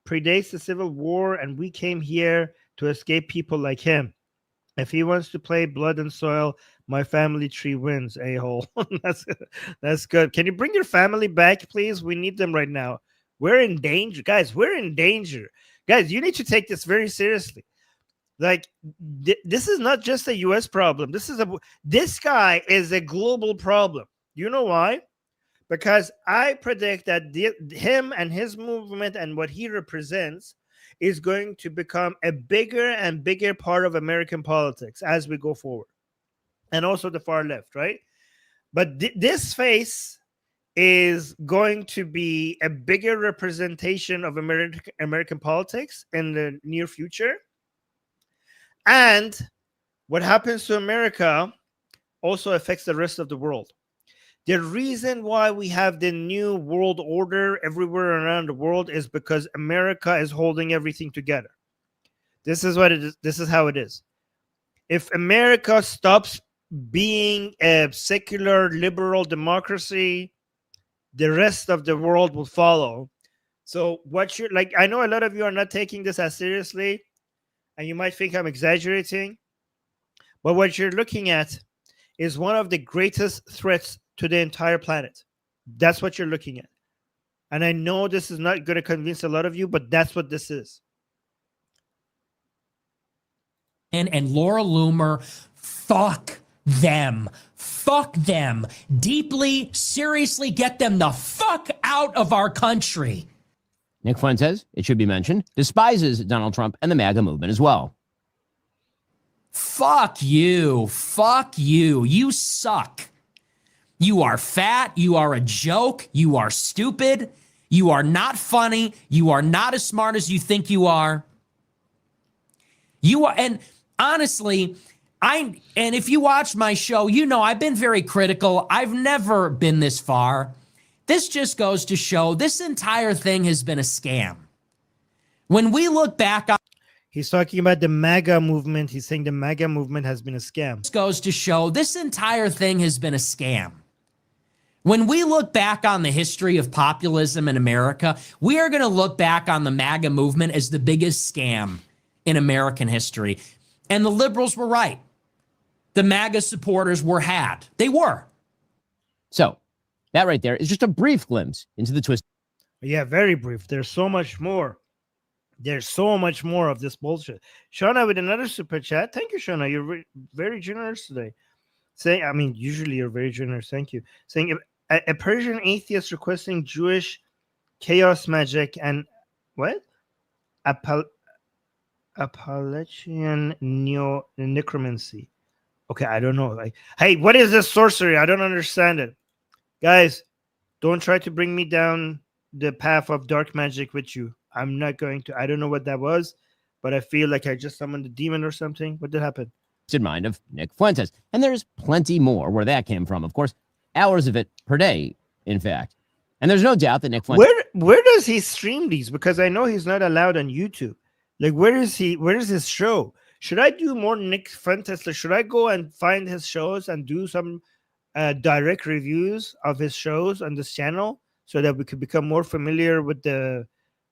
predates the Civil War, and we came here to escape people like him. If he wants to play blood and soil, my family tree wins, a-hole." That's good. Can you bring your family back, please? We need them right now. We're in danger. Guys, we're in danger. Guys, you need to take this very seriously. Like, this is not just a U.S. problem. This guy is a global problem. You know why? Because I predict that him and his movement and what he represents is going to become a bigger and bigger part of American politics as we go forward. And also the far left, right? But this face is going to be a bigger representation of American politics in the near future. And what happens to America also affects the rest of the world. The reason why we have the new world order everywhere around the world is because America is holding everything together. This is what it is. This is how it is. If America stops being a secular liberal democracy, the rest of the world will follow. So what you're like, I know a lot of you are not taking this as seriously, and you might think I'm exaggerating, but what you're looking at is one of the greatest threats to the entire planet. That's what you're looking at. And I know this is not going to convince a lot of you, but that's what this is. And Laura Loomer, fuck them. Fuck them. Deeply, seriously, get them the fuck out of our country. Nick Fuentes, it should be mentioned, despises Donald Trump and the MAGA movement as well. Fuck you. Fuck you. You suck. You are fat. You are a joke. You are stupid. You are not funny. You are not as smart as you think you are. You are, and honestly, and if you watch my show, you know I've been very critical. I've never been this far. This just goes to show this entire thing has been a scam. When we look back on He's talking about the MAGA movement. He's saying the MAGA movement has been a scam. this goes to show this entire thing has been a scam. When we look back on the history of populism in America, we are going to look back on the MAGA movement as the biggest scam in American history. And the liberals were right. The MAGA supporters were had. They were. So that right there is just a brief glimpse into the twist. Yeah, very brief. There's so much more. There's so much more of this bullshit. Shauna with another super chat. Thank you, Shauna. You're very generous today. Saying, I mean, usually you're very generous. Thank you. Saying a Persian atheist requesting Jewish chaos magic and what? Appalachian necromancy. Okay, I don't know. Like, hey, what is this sorcery? I don't understand it. Guys, don't try to bring me down the path of dark magic with you. I'm not going to. I don't know what that was, but I feel like I just summoned a demon or something. What did happen? In mind of Nick Fuentes. And there's plenty more where that came from. Of course, hours of it per day, in fact. And there's no doubt that Nick Fuentes... Where does he stream these? Because I know he's not allowed on YouTube. Like, where is his show? Should I do more Nick Fuentes? Like, should I go and find his shows and do some direct reviews of his shows on this channel so that we could become more familiar with the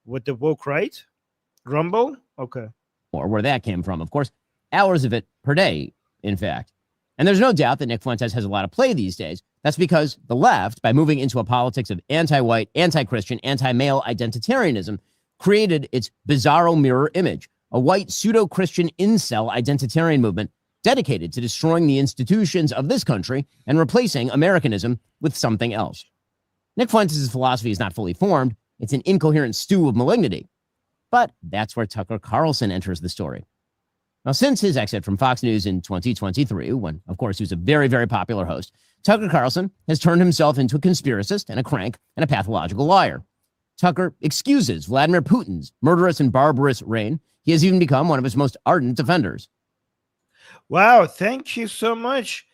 woke right? Rumble? Okay. Or where that came from. Of course, hours of it per day, in fact. And there's no doubt that Nick Fuentes has a lot of play these days. That's because the left, by moving into a politics of anti-white, anti-Christian, anti-male identitarianism, created its bizarro mirror image, a white pseudo-Christian incel identitarian movement dedicated to destroying the institutions of this country and replacing Americanism with something else. Nick Fuentes' philosophy is not fully formed. It's an incoherent stew of malignity. But that's where Tucker Carlson enters the story. Now, since his exit from Fox News in 2023, when, of course, he was a very, very popular host, Tucker Carlson has turned himself into a conspiracist and a crank and a pathological liar. Tucker excuses Vladimir Putin's murderous and barbarous reign. He has even become one of his most ardent defenders. Wow, thank you so much.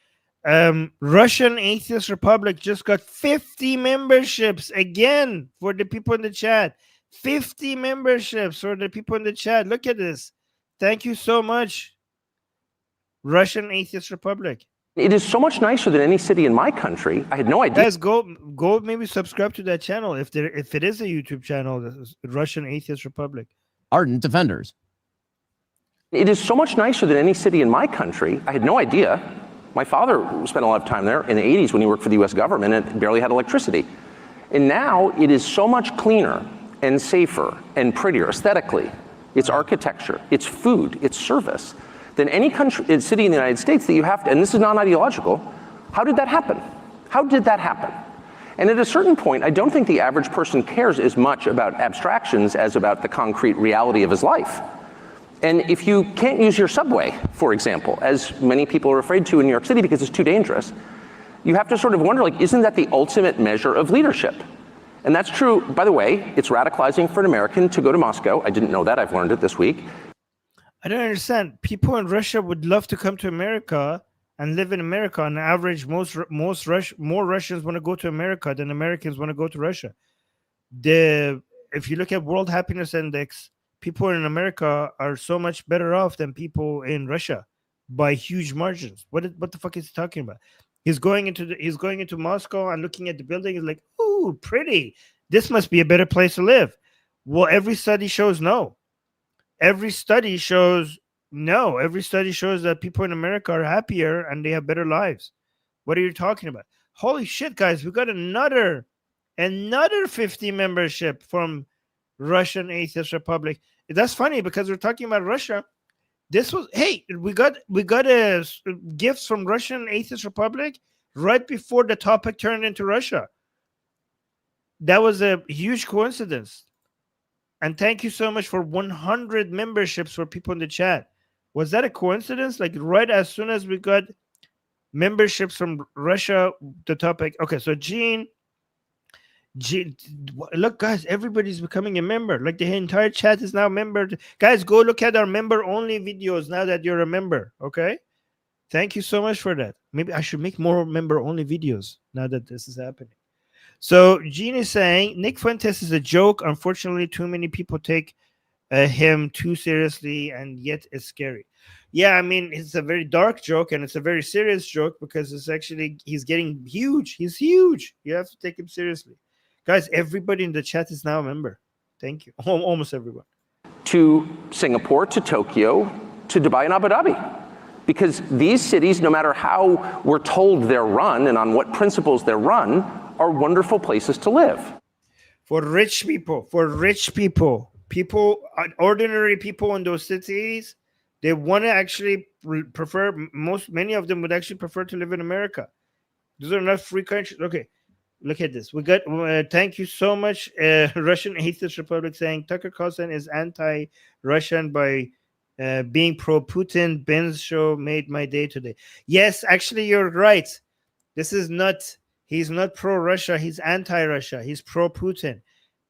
Russian Atheist Republic just got 50 memberships again for the people in the chat. 50 memberships for the people in the chat. Look at this. Thank you so much, Russian Atheist Republic. It is so much nicer than any city in my country. I had no idea. Guys, go maybe subscribe to that channel if it is a YouTube channel, the Russian Atheist Republic. Ardent defenders. It is so much nicer than any city in my country. I had no idea. My father spent a lot of time there in the 80s when he worked for the US government and barely had electricity. And now it is so much cleaner and safer and prettier aesthetically. It's architecture, it's food, it's service, than any country, city in the United States that you have to, and this is non-ideological. How did that happen? How did that happen? And at a certain point, I don't think the average person cares as much about abstractions as about the concrete reality of his life. And if you can't use your subway, for example, as many people are afraid to in New York City because it's too dangerous, you have to sort of wonder, like, isn't that the ultimate measure of leadership? And that's true, by the way, it's radicalizing for an American to go to Moscow. I didn't know that, I've learned it this week. I don't understand. People in Russia would love to come to America and live in America. On average, more Russians want to go to America than Americans want to go to Russia. If you look at World Happiness Index, people in America are so much better off than people in Russia by huge margins. What the fuck is he talking about? He's going into Moscow and looking at the building. He's like, ooh, pretty. This must be a better place to live. Well, every study shows no. Every study shows no. Every study shows that people in America are happier and they have better lives. What are you talking about? Holy shit, guys. We got another 50 membership from Russian Atheist Republic. That's funny because we're talking about Russia. This was, hey, we got a gifts from Russian Atheist Republic right before the topic turned into Russia. That was a huge coincidence. And thank you so much for 100 memberships for people in the chat. Was that a coincidence? Like right as soon as we got memberships from Russia, the topic. Okay, so Gene, look, guys, everybody's becoming a member. Like the entire chat is now member. Guys, go look at our member-only videos now that you're a member, okay? Thank you so much for that. Maybe I should make more member-only videos now that this is happening. So Gene is saying Nick Fuentes is a joke. Unfortunately, too many people take him too seriously, and yet it's scary. Yeah, I mean, it's a very dark joke, and it's a very serious joke because it's actually he's getting huge. He's huge. You have to take him seriously, guys. Everybody in the chat is now a member. Thank you. Almost everyone. To Singapore, to Tokyo, to Dubai and Abu Dhabi. Because these cities, no matter how we're told they're run and on what principles they're run, are wonderful places to live. For rich people, ordinary people in those cities, they want to actually prefer, many of them would actually prefer to live in America. Those are not free countries. Okay, look at this. We got, thank you so much, Russian Atheist Republic saying Tucker Carlson is anti-Russian by being pro-Putin. Ben's show made my day today. Yes, actually, you're right. This is not, he's not pro-Russia. He's anti-Russia. He's pro-Putin.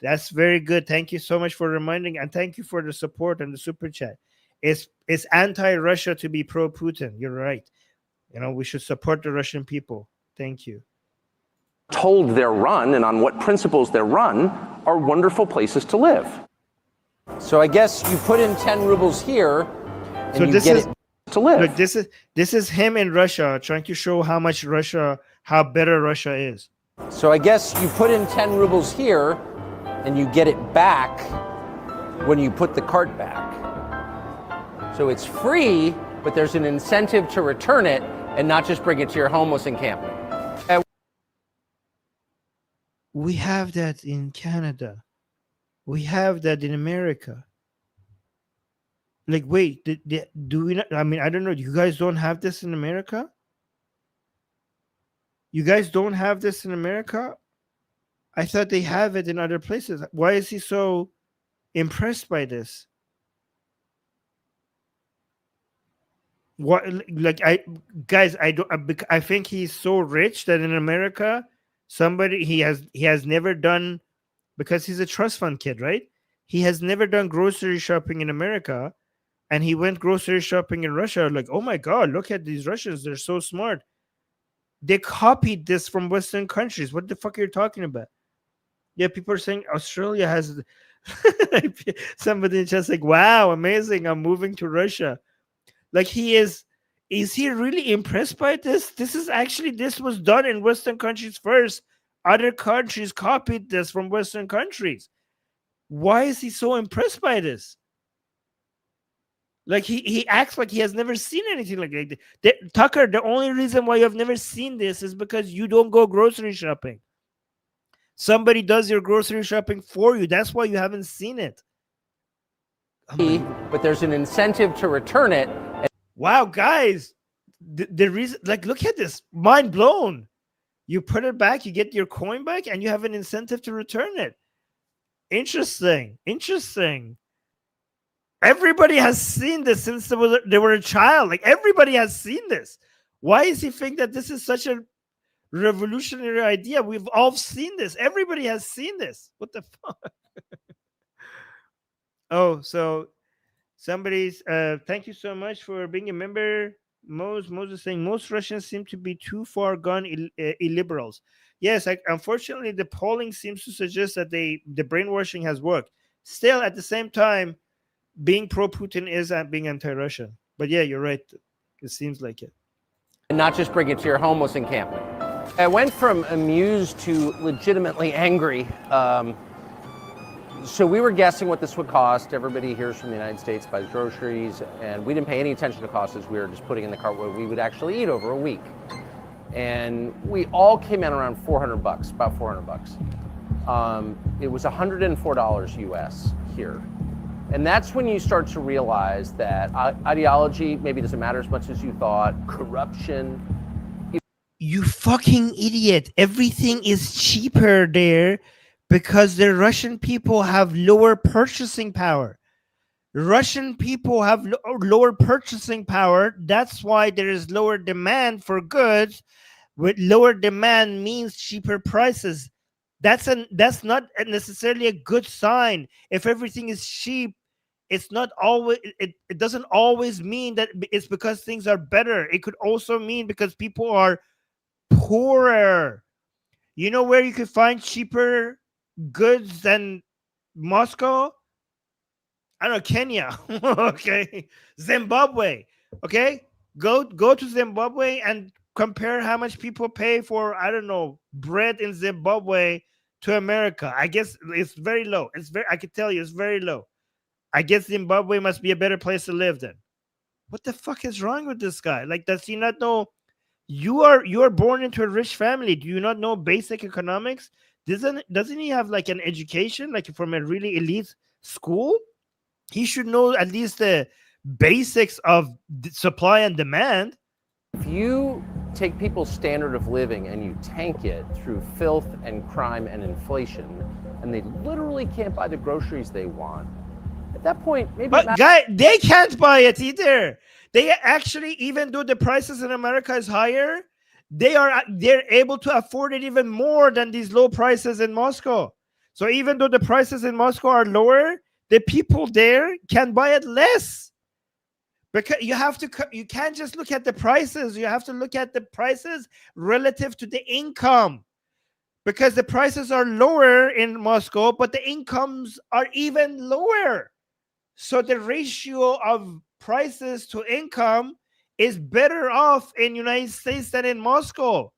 That's very good. Thank you so much for reminding, and thank you for the support and the super chat. It's anti-Russia to be pro-Putin. You're right. You know, we should support the Russian people. Thank you. Told they're run and on what principles they're run are wonderful places to live. So I guess you put in 10 rubles here, and so you get it to live. Look, this is him in Russia trying to show how better Russia is. So I guess you put in 10 rubles here, and you get it back when you put the cart back. So it's free, but there's an incentive to return it and not just bring it to your homeless encampment. We have that in Canada. We have that in America. Like, wait, do we not? I mean, I don't know. You guys don't have this in America? You guys don't have this in America? I thought they have it in other places. Why is he so impressed by this? What, like, I think he's so rich that in America, he has never done, because he's a trust fund kid, right? He has never done grocery shopping in America, and he went grocery shopping in Russia. Like, oh my God, look at these Russians. They're so smart. They copied this from Western countries. What the fuck are you talking about? Yeah, people are saying Australia has somebody just like, wow, amazing. I'm moving to Russia. Like, is he really impressed by this? This was done in Western countries first. Other countries copied this from Western countries. Why is he so impressed by this? Like, he acts like he has never seen anything like that. Tucker, the only reason why you have never seen this is because you don't go grocery shopping. Somebody does your grocery shopping for you. That's why you haven't seen it. But there's an incentive to return it. Wow, guys. The reason, like, look at this. Mind blown. You put it back, you get your coin back, and you have an incentive to return it. Interesting. Everybody has seen this since they were a child. Like, everybody has seen this. Why does he think that this is such a revolutionary idea? We've all seen this. Everybody has seen this. What the fuck? Oh, so somebody's thank you so much for being a member. Moses saying most Russians seem to be too far gone illiberals. Yes, unfortunately the polling seems to suggest that the brainwashing has worked. Still, at the same time, being pro-Putin is being anti-Russian. But yeah, you're right. It seems like it. And not just bring it to your homeless encampment. I went from amused to legitimately angry. So we were guessing what this would cost. Everybody hears from the United States buys groceries, and we didn't pay any attention to costs as we were just putting in the cart what we would actually eat over a week. And we all came in around $400, about $400. It was $104 US here. And that's when you start to realize that ideology maybe doesn't matter as much as you thought. Corruption. You fucking idiot. Everything is cheaper there because the Russian people have lower purchasing power. Russian people have lower purchasing power. That's why there is lower demand for goods. With lower demand means cheaper prices. That's not necessarily a good sign. If everything is cheap, it's not always. It doesn't always mean that it's because things are better. It could also mean because people are poorer. You know where you could find cheaper goods than Moscow? I don't know, Kenya. Okay. Zimbabwe. Okay. Go to Zimbabwe and compare how much people pay for, I don't know, bread in Zimbabwe to America. I guess it's very low. I can tell you it's very low. I guess Zimbabwe must be a better place to live then. What the fuck is wrong with this guy? Like, does he not know you are born into a rich family? Do you not know basic economics? Doesn't he have like an education, like from a really elite school? He should know at least the basics of supply and demand. If you take people's standard of living and you tank it through filth and crime and inflation, and they literally can't buy the groceries they want, at that point, maybe. But they can't buy it either. They actually, even though the prices in America is higher, they're able to afford it even more than these low prices in Moscow. So even though the prices in Moscow are lower, the people there can buy it less. Because you can't just look at the prices. You have to look at the prices relative to the income. Because the prices are lower in Moscow, but the incomes are even lower. So the ratio of prices to income is better off in United States than in Moscow.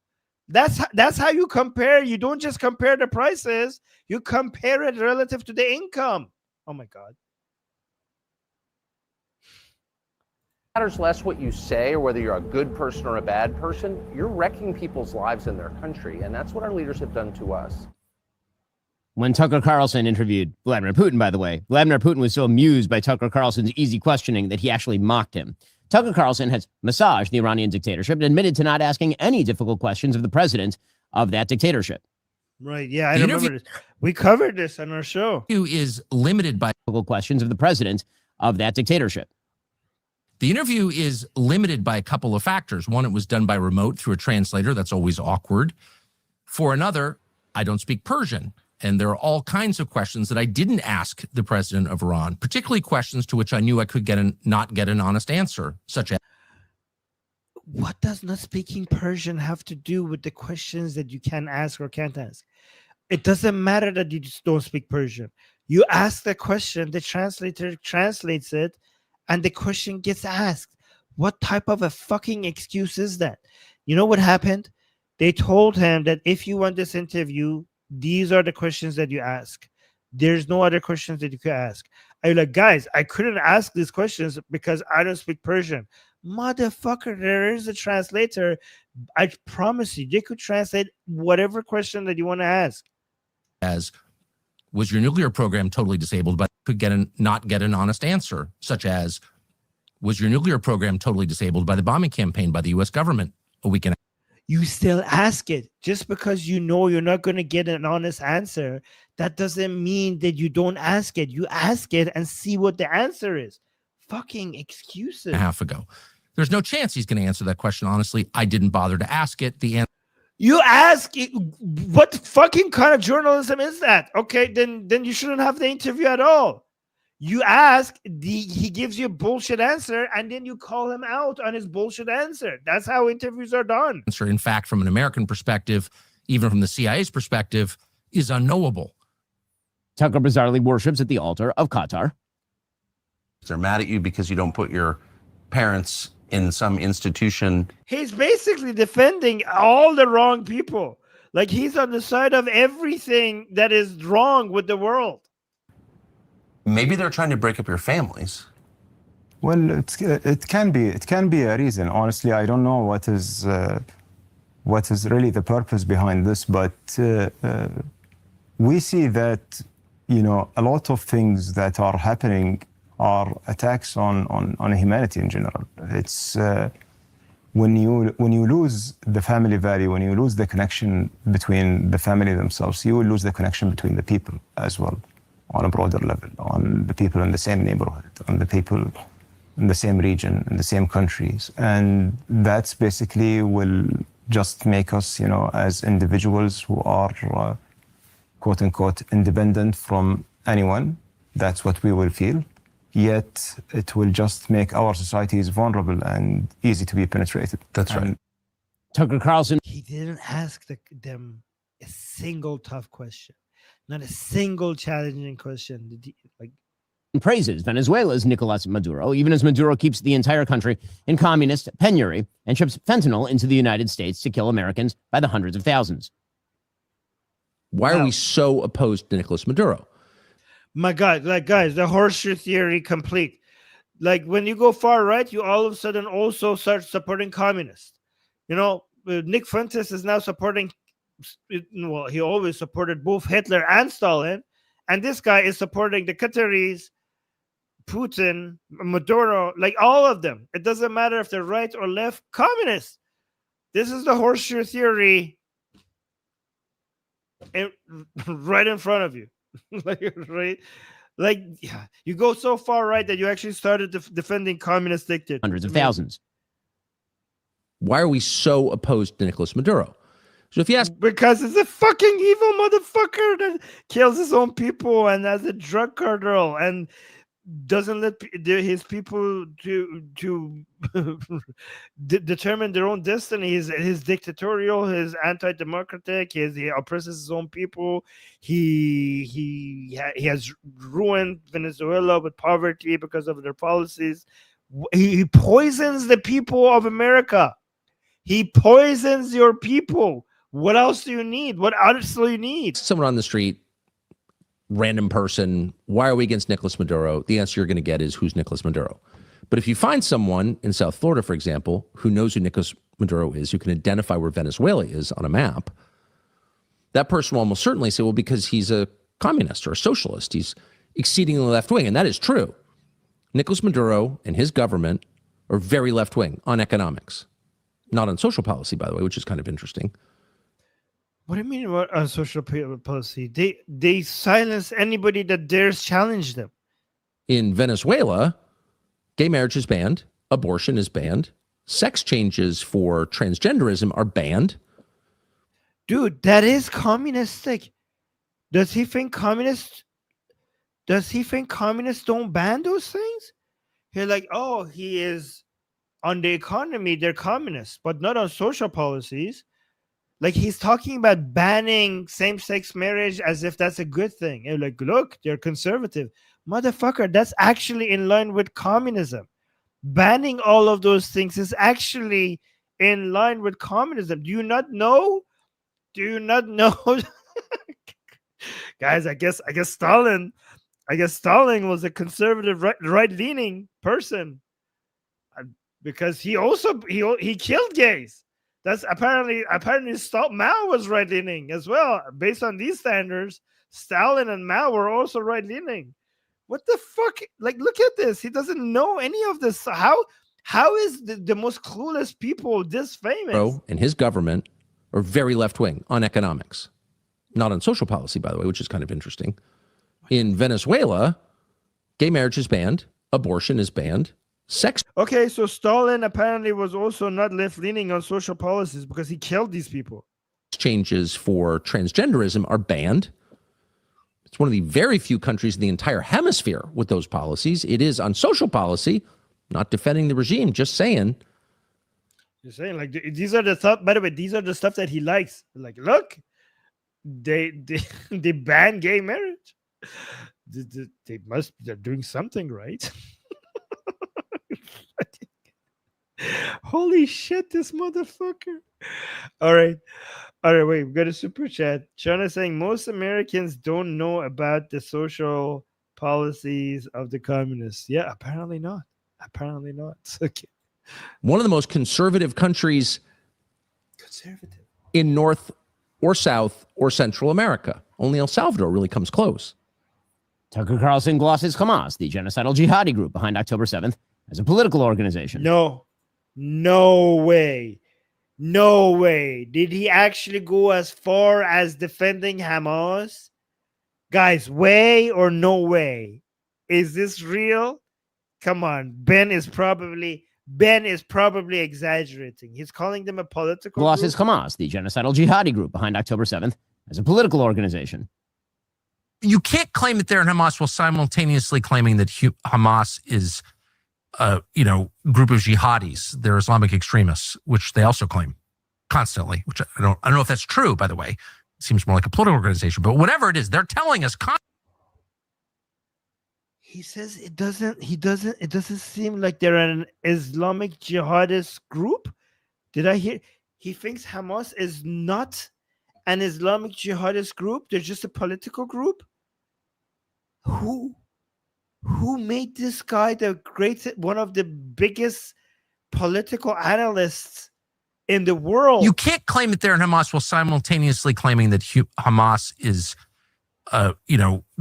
That's how you compare. You don't just compare the prices, you compare it relative to the income. Oh my God. Matters less what you say or whether you're a good person or a bad person. You're wrecking people's lives in their country, and that's what our leaders have done to us. When Tucker Carlson interviewed Vladimir Putin, by the way, Vladimir Putin was so amused by Tucker Carlson's easy questioning that he actually mocked him. Tucker Carlson has massaged the Iranian dictatorship and admitted to not asking any difficult questions of the president of that dictatorship. Right. Yeah, I remember this. We covered this on our show. Is limited by difficult questions of the president of that dictatorship. The interview is limited by a couple of factors. One, it was done by remote through a translator. That's always awkward. For another, I don't speak Persian. And there are all kinds of questions that I didn't ask the president of Iran, particularly questions to which I knew I could not get an honest answer, such as. What does not speaking Persian have to do with the questions that you can ask or can't ask? It doesn't matter that you just don't speak Persian. You ask the question, the translator translates it, and the question gets asked. What type of a fucking excuse is that? You know what happened? They told him that if you want this interview, these are the questions that you ask. There's no other questions that you could ask. I'm like, guys, I couldn't ask these questions because I don't speak Persian. Motherfucker, there is a translator. I promise you, they could translate whatever question that you want to ask. As, was your nuclear program totally disabled, but could not get an honest answer, such as, was your nuclear program totally disabled by the bombing campaign by the U.S. government a week and a half? You still ask it. Just because you know you're not going to get an honest answer, that doesn't mean that you don't ask it. You ask it and see what the answer is. Fucking excuses. A half ago. There's no chance he's going to answer that question honestly. I didn't bother to ask it. The answer. You ask it, what fucking kind of journalism is that? Okay, then you shouldn't have the interview at all. You ask, he gives you a bullshit answer, and then you call him out on his bullshit answer. That's how interviews are done. In fact, from an American perspective, even from the CIA's perspective, is unknowable. Tucker bizarrely worships at the altar of Qatar. They're mad at you because you don't put your parents in some institution. He's basically defending all the wrong people. Like, he's on the side of everything that is wrong with the world. Maybe they're trying to break up your families. Well, it can be a reason. Honestly, I don't know what is really the purpose behind this, but we see that, you know, a lot of things that are happening are attacks on humanity in general. It's when you lose the family value, when you lose the connection between the family themselves, you will lose the connection between the people as well, on a broader level, on the people in the same neighborhood, on the people in the same region, in the same countries. And that's basically will just make us, you know, as individuals who are quote unquote independent from anyone, that's what we will feel. Yet it will just make our societies vulnerable and easy to be penetrated. That's right. Tucker Carlson. He didn't ask them a single tough question, not a single challenging question. Like, praises Venezuela's Nicolas Maduro, even as Maduro keeps the entire country in communist penury and ships fentanyl into the United States to kill Americans by the hundreds of thousands. Why are we so opposed to Nicolas Maduro? My God, like, guys, the horseshoe theory complete. Like, when you go far right, you all of a sudden also start supporting communists. You know, Nick Fuentes is now supporting, well, he always supported both Hitler and Stalin. And this guy is supporting the Qataris, Putin, Maduro, like all of them. It doesn't matter if they're right or left, communists. This is the horseshoe theory right in front of you. Right? Like, yeah, you go so far right that you actually started defending communist dictators. Hundreds of thousands. Why are we so opposed to Nicolas Maduro? So if you ask, because it's a fucking evil motherfucker that kills his own people and has a drug cartel and doesn't let his people to determine their own destiny. He's dictatorial. He's anti-democratic. He oppresses his own people. He has ruined Venezuela with poverty because of their policies. He poisons the people of America. He poisons your people. What else do you need? What else do you need? Someone on the street, random person, why are we against Nicolas Maduro? The answer you're going to get is, who's Nicolas Maduro? But if you find someone in South Florida, for example, who knows who Nicolas Maduro is, who can identify where Venezuela is on a map, that person will almost certainly say, well, because he's a communist or a socialist, he's exceedingly left-wing. And that is true. Nicolas Maduro and his government are very left-wing on economics. Not on social policy, by the way, which is kind of interesting. What do you mean about on social policy? They silence anybody that dares challenge them. In Venezuela, gay marriage is banned, abortion is banned, sex changes for transgenderism are banned. Dude, that is communistic. Does he think communists don't ban those things? He's like, oh, he is on the economy, they're communists, but not on social policies. Like, he's talking about banning same-sex marriage as if that's a good thing. You're like, look, they're conservative. Motherfucker, that's actually in line with communism. Banning all of those things is actually in line with communism. Do you not know? Guys, I guess Stalin was a conservative right-leaning person, because he killed gays. That's apparently Mao was right-leaning as well. Based on these standards, Stalin and Mao were also right-leaning. What the fuck? Like, look at this. He doesn't know any of this. How is the most clueless people this famous? And his government are very left-wing on economics. Not on social policy, by the way, which is kind of interesting. In Venezuela, gay marriage is banned, abortion is banned, sex. Okay, so Stalin apparently was also not left-leaning on social policies because he killed these people. Changes for transgenderism are banned. It's one of the very few countries in the entire hemisphere with those policies. It is on social policy, not defending the regime, just saying. You're saying, like, these are the stuff, by the way, these are the stuff that he likes. Like, look, they ban gay marriage. They're doing something right. Holy shit, this motherfucker. All right, wait, we got a super chat. Shana saying most Americans don't know about the social policies of the communists. Yeah, apparently not. Okay. One of the most conservative countries in North or South or Central America. Only El Salvador really comes close. Tucker Carlson glosses Hamas, the genocidal jihadi group behind October 7th, as a political organization. No way. Did he actually go as far as defending Hamas? Guys, way or no way? Is this real? Come on. Ben is probably exaggerating. He's calling them a political glosses group? Hamas, the genocidal jihadi group behind October 7th, as a political organization. You can't claim that they're in Hamas while simultaneously claiming that Hamas is a group of jihadis. They're Islamic extremists, which they also claim constantly, which I don't know if that's true, by the way. seems more like a political organization, but whatever it is, they're telling us. He says it doesn't seem like they're an Islamic jihadist group. Did I hear? He thinks Hamas is not an Islamic jihadist group. They're just a political group. Who made this guy one of the biggest political analysts in the world? You can't claim that they're in Hamas while simultaneously claiming that Hamas is a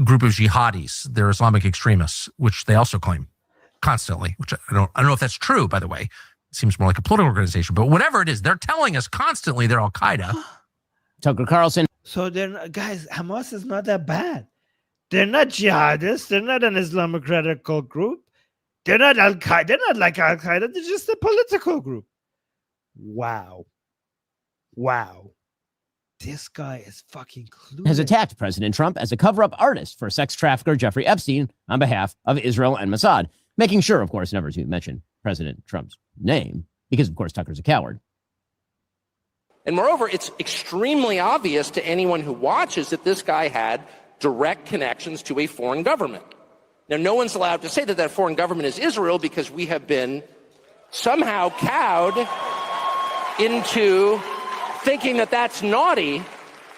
group of jihadis. They're Islamic extremists, which they also claim constantly. Which I don't know if that's true. By the way, it seems more like a political organization. But whatever it is, they're telling us constantly they're Al Qaeda. Tucker Carlson. So guys, Hamas is not that bad. They're not jihadists. They're not an Islamic radical group. They're not Al Qaeda. They're not like Al Qaeda. They're just a political group. Wow. This guy is fucking clueless. Has attacked President Trump as a cover-up artist for sex trafficker Jeffrey Epstein on behalf of Israel and Mossad, making sure, of course, never to mention President Trump's name, because, of course, Tucker's a coward. And moreover, it's extremely obvious to anyone who watches that this guy had direct connections to a foreign government. Now, no one's allowed to say that that foreign government is Israel because we have been somehow cowed into thinking that that's naughty.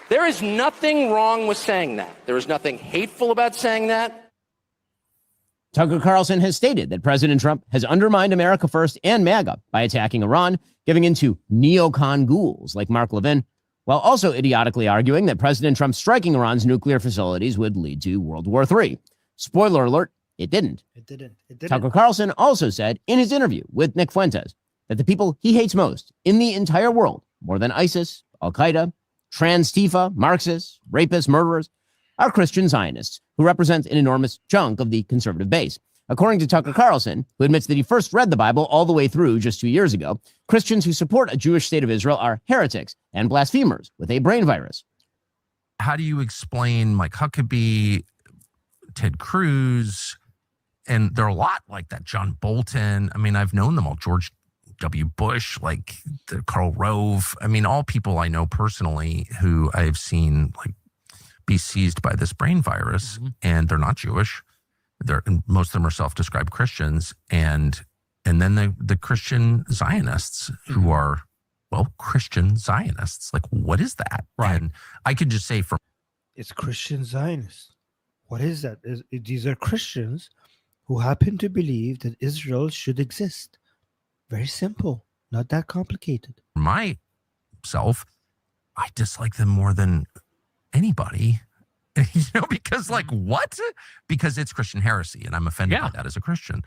There is nothing wrong with saying that. There is nothing hateful about saying that. Tucker Carlson has stated that President Trump has undermined America First and MAGA by attacking Iran, giving in to neocon ghouls like Mark Levin, while also idiotically arguing that President Trump striking Iran's nuclear facilities would lead to World War III. Spoiler alert, it didn't. It didn't. Tucker Carlson also said in his interview with Nick Fuentes that the people he hates most in the entire world, more than ISIS, Al-Qaeda, Trans-Tifa, Marxists, rapists, murderers, are Christian Zionists who represent an enormous chunk of the conservative base. According to Tucker Carlson, who admits that he first read the Bible all the way through just 2 years ago, Christians who support a Jewish state of Israel are heretics and blasphemers with a brain virus. How do you explain Mike Huckabee, Ted Cruz, and there are a lot like that, John Bolton? I mean, I've known them all, George W. Bush, like Karl Rove. I mean, all people I know personally who I've seen like be seized by this brain virus, and they're not Jewish. Most of them are self-described Christians, and then the Christian Zionists who are, well, Christian Zionists. Like, what is that? Right. And I could just say It's Christian Zionists. What is that? These are Christians who happen to believe that Israel should exist. Very simple, not that complicated. for myself, I dislike them more than anybody. Because like what? Because it's Christian heresy, and I'm offended by that as a Christian.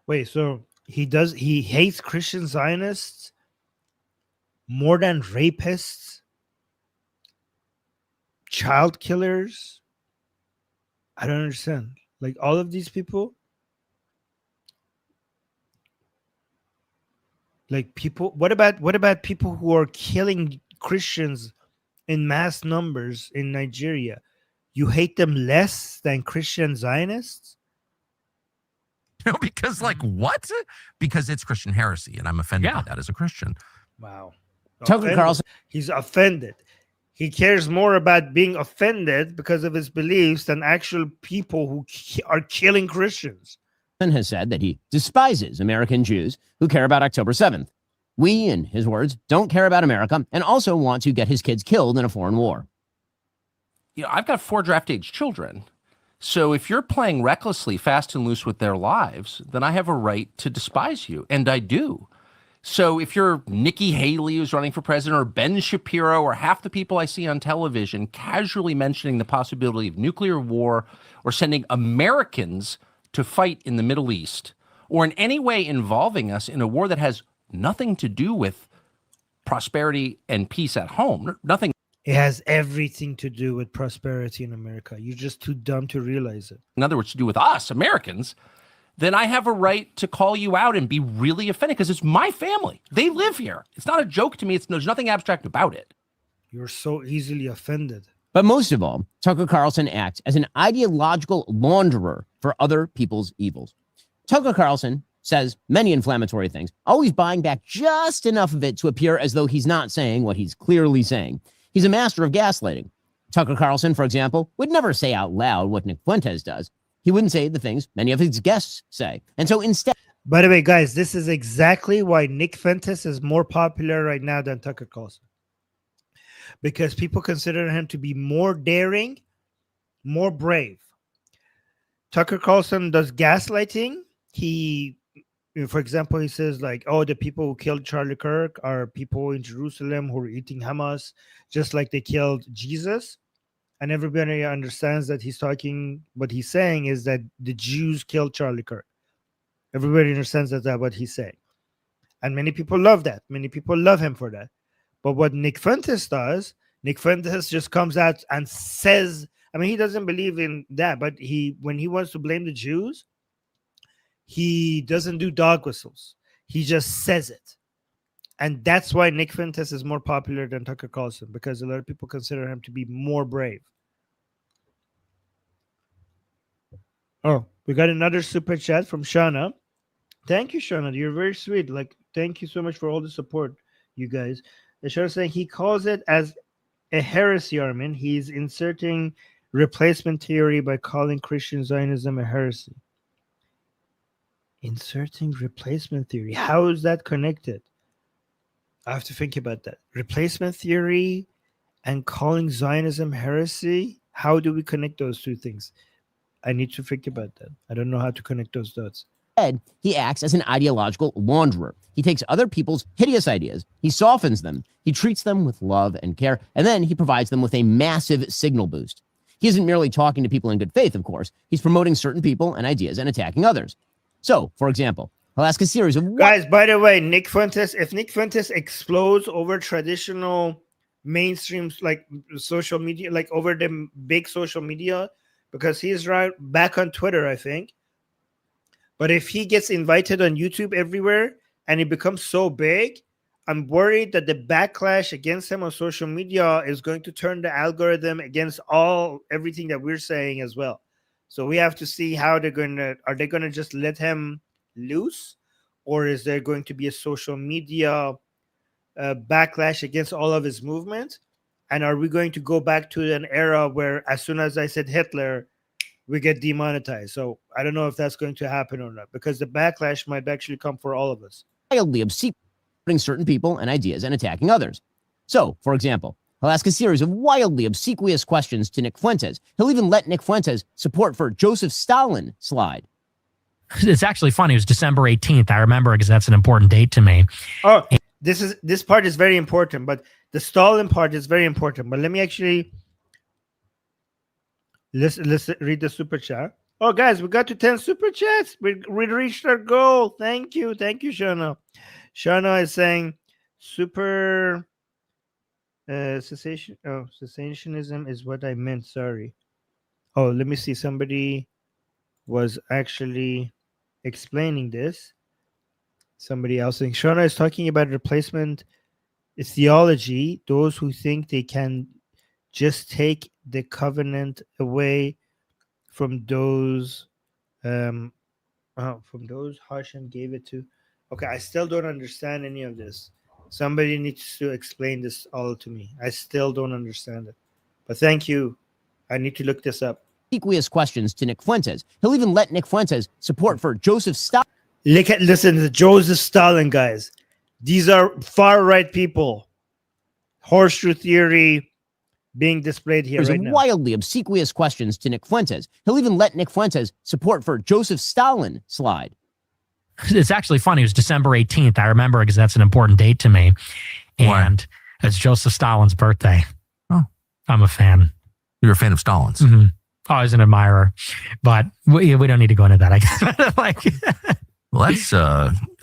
Wait, so he hates Christian Zionists more than rapists, child killers? I don't understand. Like all of these people, like people. What about people who are killing Christians in mass numbers in Nigeria? You hate them less than Christian Zionists? Because like what? Because it's Christian heresy, and I'm offended by that as a Christian. Wow. Tucker Carlson. He's offended. He cares more about being offended because of his beliefs than actual people who are killing Christians. Has said that he despises American Jews who care about October 7th. We, in his words, don't care about America and also want to get his kids killed in a foreign war. I've got 4 draft-age children. So if you're playing recklessly, fast and loose with their lives, then I have a right to despise you, and I do. So if you're Nikki Haley, who's running for president, or Ben Shapiro, or half the people I see on television casually mentioning the possibility of nuclear war or sending Americans to fight in the Middle East, or in any way involving us in a war that has nothing to do with prosperity and peace at home, nothing. It has everything to do with prosperity in America. You're just too dumb to realize it. In other words, to do with us, Americans, then I have a right to call you out and be really offended because it's my family. They live here. It's not a joke to me. There's nothing abstract about it. You're so easily offended. But most of all, Tucker Carlson acts as an ideological launderer for other people's evils. Tucker Carlson says many inflammatory things, always buying back just enough of it to appear as though he's not saying what he's clearly saying. He's a master of gaslighting. Tucker Carlson, for example, would never say out loud what Nick Fuentes does. He wouldn't say the things many of his guests say. And so instead... By the way, guys, this is exactly why Nick Fuentes is more popular right now than Tucker Carlson. Because people consider him to be more daring, more brave. Tucker Carlson does gaslighting. He, for example, he says like, oh, the people who killed Charlie Kirk are people in Jerusalem who are eating Hamas, just like they killed Jesus. And everybody understands that he's talking, what he's saying is that the Jews killed Charlie Kirk. Everybody understands that that's what he's saying. And many people love that. Many people love him for that. But what Nick Fuentes does, Nick Fuentes just comes out and says, I mean, he doesn't believe in that, but when he wants to blame the Jews, he doesn't do dog whistles. He just says it. And that's why Nick Fuentes is more popular than Tucker Carlson, because a lot of people consider him to be more brave. Oh, we got another super chat from Shauna. Thank you, Shauna. You're very sweet. Like, thank you so much for all the support, you guys. Shauna saying he calls it as a heresy, Armin. He's inserting replacement theory by calling Christian Zionism a heresy. Inserting replacement theory. How is that connected? I have to think about that. Replacement theory and calling Zionism heresy. How do we connect those two things? I need to think about that. I don't know how to connect those dots. He acts as an ideological launderer. He takes other people's hideous ideas, he softens them, he treats them with love and care, and then he provides them with a massive signal boost. He isn't merely talking to people in good faith, of course. He's promoting certain people and ideas and attacking others. So, for example, he'll ask a series of... Guys, by the way, Nick Fuentes, if Nick Fuentes explodes over traditional mainstreams like social media, like over the big social media, because he's right back on Twitter, I think. But if he gets invited on YouTube everywhere and he becomes so big, I'm worried that the backlash against him on social media is going to turn the algorithm against everything that we're saying as well. So we have to see how are they going to just let him loose, or is there going to be a social media backlash against all of his movement? And are we going to go back to an era where as soon as I said Hitler, we get demonetized? So I don't know if that's going to happen or not, because the backlash might actually come for all of us. Wildly obscene, putting certain people and ideas and attacking others. So, for example, he'll ask a series of wildly obsequious questions to Nick Fuentes. He'll even let Nick Fuentes' support for Joseph Stalin slide. It's actually funny. It was December 18th. I remember because that's an important date to me. Oh, this part is very important, but the Stalin part is very important. But let me actually let's read the super chat. Oh, guys, we got to 10 super chats. We reached our goal. Thank you, Shauna. Shauna is saying super cessationism is what I meant. Sorry. Oh, let me see. Somebody was actually explaining this. Somebody else saying Shauna is talking about replacement theology. Those who think they can just take the covenant away from those from those Hashem gave it to. Okay, I still don't understand any of this. Somebody needs to explain this all to me. I still don't understand it. But thank you. I need to look this up. Obsequious questions to Nick Fuentes. He'll even let Nick Fuentes' support for Joseph Stalin. Listen to Joseph Stalin, guys. These are far-right people. Horseshoe theory being displayed here right now. Wildly obsequious questions to Nick Fuentes. He'll even let Nick Fuentes' support for Joseph Stalin slide. It's actually funny. It was December 18th. I remember because that's an important date to me. And it's Joseph Stalin's birthday. Oh, I'm a fan. You're a fan of Stalin's. Mm-hmm. Oh, I was an admirer, but we don't need to go into that. I guess. Well, that's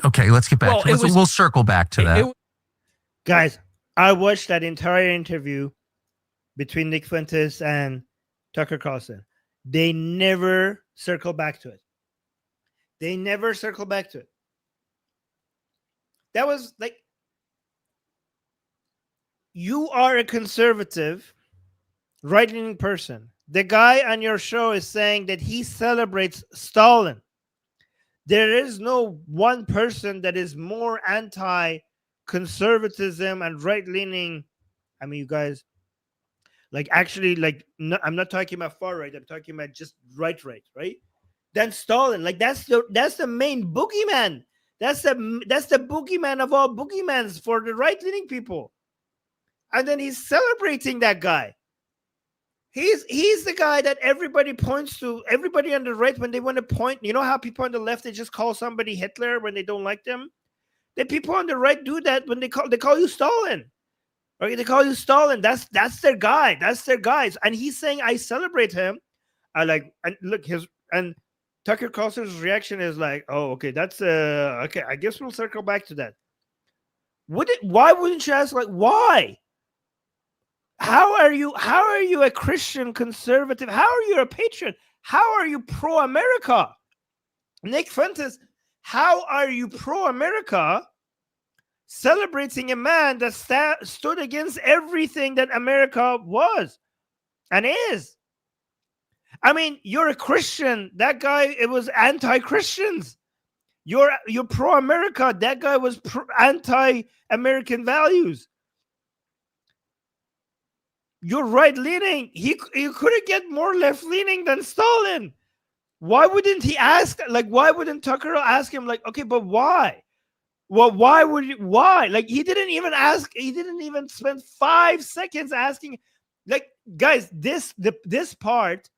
okay. Let's get back. We'll circle back to that. Guys, I watched that entire interview between Nick Fuentes and Tucker Carlson. They never circle back to it. That was like, you are a conservative, right-leaning person. The guy on your show is saying that he celebrates Stalin. There is no one person that is more anti-conservatism and right-leaning. I mean, you guys, like actually, like I'm not talking about far right, I'm talking about just right, right? Then Stalin, like that's the main boogeyman. That's the boogeyman of all boogeymans for the right-leaning people. And then he's celebrating that guy. He's the guy that everybody points to. Everybody on the right, when they want to point, you know how people on the left, they just call somebody Hitler when they don't like them. The people on the right do that when they call you Stalin. Okay, they call you Stalin. That's their guy. That's their guys. And he's saying, I celebrate him. I like, and look, and Tucker Carlson's reaction is like, oh, okay, that's okay. I guess we'll circle back to that. Why wouldn't you ask, like, why? How are you a Christian conservative? How are you a patriot? How are you pro-America? Nick Fuentes, how are you pro-America celebrating a man that stood against everything that America was and is? I mean, you're a Christian. That guy, it was anti-Christians. You're pro-America. That guy was anti-American values. You're right-leaning. He couldn't get more left-leaning than Stalin. Why wouldn't he ask? Like, why wouldn't Tucker ask him? Like, okay, but why? Well, why would you? Why? Like, he didn't even ask. He didn't even spend 5 seconds asking. Like, guys, this part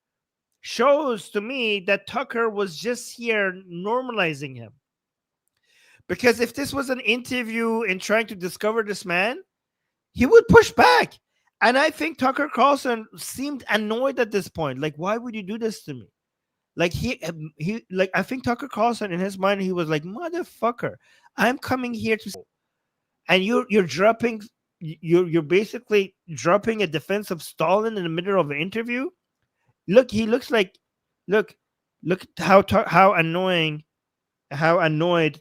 shows to me that Tucker was just here normalizing him. Because if this was an interview in trying to discover this man, he would push back. And I think Tucker Carlson seemed annoyed at this point. Like, why would you do this to me? Like like, I think Tucker Carlson, in his mind, he was like, motherfucker, I'm coming here to, and you're dropping, you're basically dropping a defense of Stalin in the middle of an interview. Look, he looks like, look how annoyed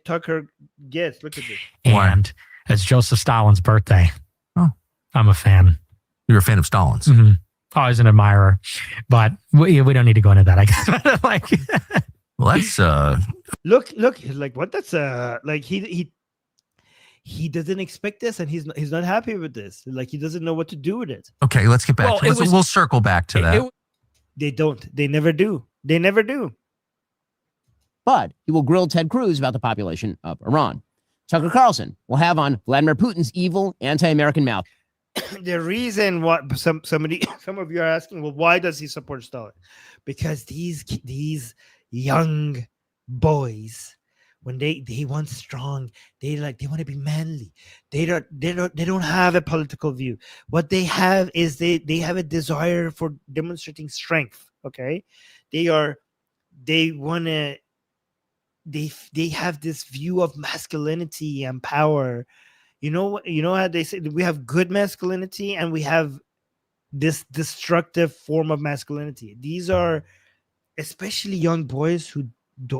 Tucker gets. Look at this. And it's Joseph Stalin's birthday. Oh. I'm a fan. You're a fan of Stalin's. Mm-hmm. Always an admirer, but we don't need to go into that, I guess. Like, well, that's look, like, what? That's like he doesn't expect this, and he's not happy with this. Like, he doesn't know what to do with it. okay. Let's get back. We'll circle back to that. They don't. They never do. They never do. But he will grill Ted Cruz about the population of Iran. Tucker Carlson will have on Vladimir Putin's evil anti-American mouth. The reason what some of you are asking, well, why does he support Stalin? Because these young boys, when they want strong, they want to be manly. They don't have a political view. What they have is they have a desire for demonstrating strength. Okay, they have this view of masculinity and power. You know how they say we have good masculinity and we have this destructive form of masculinity. These are especially young boys who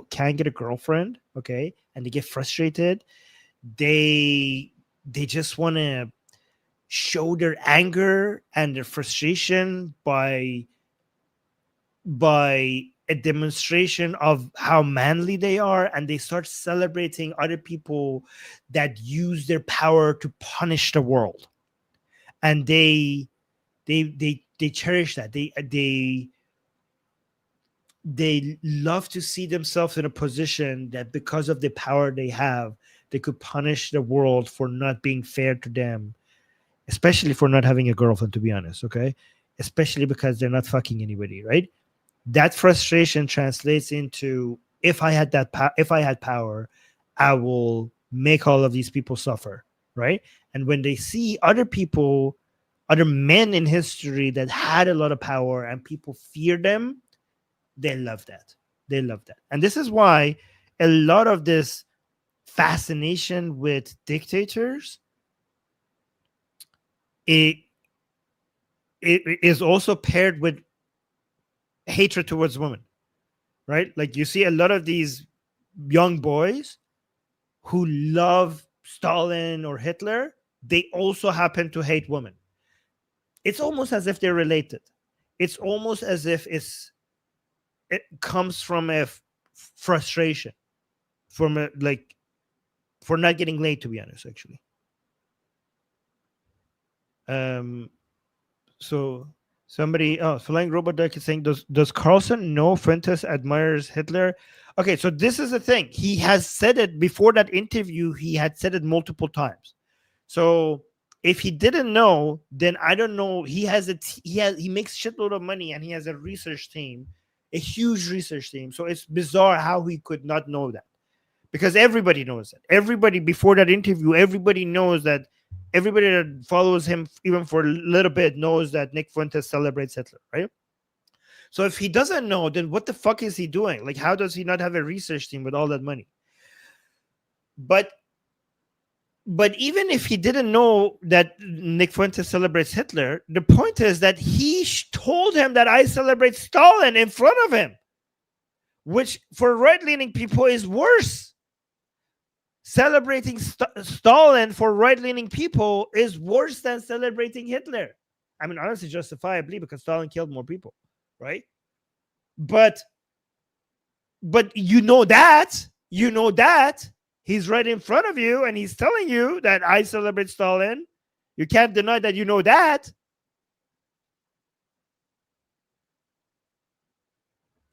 can't get a girlfriend, okay, and they get frustrated. They just want to show their anger and their frustration by a demonstration of how manly they are, and they start celebrating other people that use their power to punish the world, and they cherish that. They love to see themselves in a position that because of the power they have, they could punish the world for not being fair to them, especially for not having a girlfriend, to be honest, okay? Especially because they're not fucking anybody, right? That frustration translates into, if I had power, I will make all of these people suffer, right? And when they see other men in history that had a lot of power and people fear them, they love that. And this is why a lot of this fascination with dictators, it is also paired with hatred towards women, right? Like, you see a lot of these young boys who love Stalin or Hitler, they also happen to hate women. It's almost as if they're related. It's almost as if it comes from a frustration, for not getting laid, to be honest, actually. So Somebody, Flying Robot Duck is saying, does Carlson know Fuentes admires Hitler? Okay, so this is the thing. He has said it before that interview. He had said it multiple times. So if he didn't know, then I don't know. He makes shitload of money, and he has a research team, a huge research team. So it's bizarre how he could not know that, because everybody knows that. Everybody before that interview, everybody knows that. Everybody that follows him, even for a little bit, knows that Nick Fuentes celebrates Hitler, right? So if he doesn't know, then what the fuck is he doing? Like, how does he not have a research team with all that money? But even if he didn't know that Nick Fuentes celebrates Hitler, the point is that he told him that I celebrate Stalin in front of him, which for right-leaning people is worse. Celebrating Stalin for right-leaning people is worse than celebrating Hitler. I mean, honestly, justifiably, because Stalin killed more people, right? But you know that he's right in front of you, and he's telling you that I celebrate Stalin. You can't deny that you know that.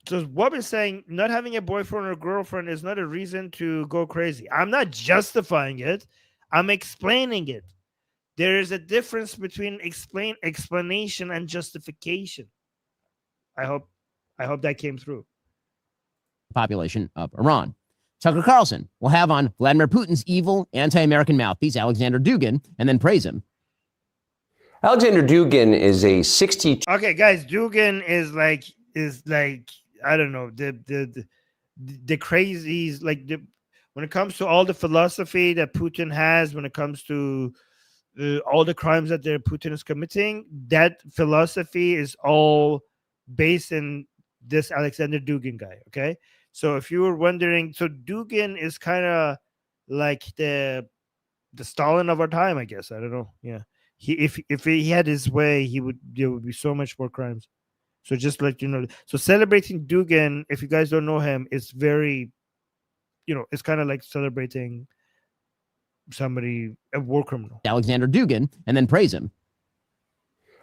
So Bob is saying not having a boyfriend or girlfriend is not a reason to go crazy. I'm not justifying it. I'm explaining it. There is a difference between explanation and justification. I hope that came through. Population of Iran. Tucker Carlson will have on Vladimir Putin's evil anti-American mouthpiece, Alexander Dugin, and then praise him. Alexander Dugin is a 62. Okay, guys, Dugin is like I don't know, the crazies, like when it comes to all the philosophy that Putin has, when it comes to all the crimes that Putin is committing, that philosophy is all based in this Alexander Dugin guy. Okay, so if you were wondering, so Dugin is kind of like the Stalin of our time, I guess. I don't know. Yeah, if he had his way, there would be so much more crimes. So just let you know. So celebrating Dugin, if you guys don't know him, is very, it's kind of like celebrating somebody, a war criminal. Alexander Dugin, and then praise him.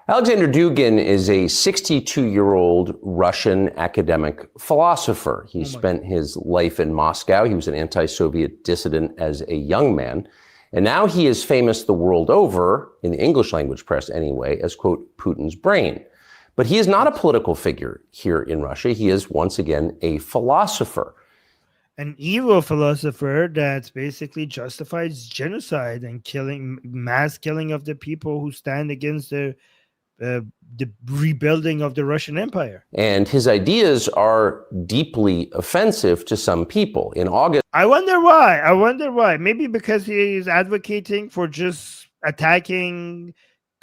Alexander Dugin is a 62-year-old Russian academic philosopher. He spent his life in Moscow. He was an anti-Soviet dissident as a young man. And now he is famous the world over, in the English language press anyway, as, quote, Putin's brain. But he is not a political figure here in Russia. He is, once again, a philosopher. An evil philosopher that basically justifies genocide and mass killing of the people who stand against the rebuilding of the Russian Empire. And his ideas are deeply offensive to some people. In August, I wonder why. Maybe because he is advocating for just attacking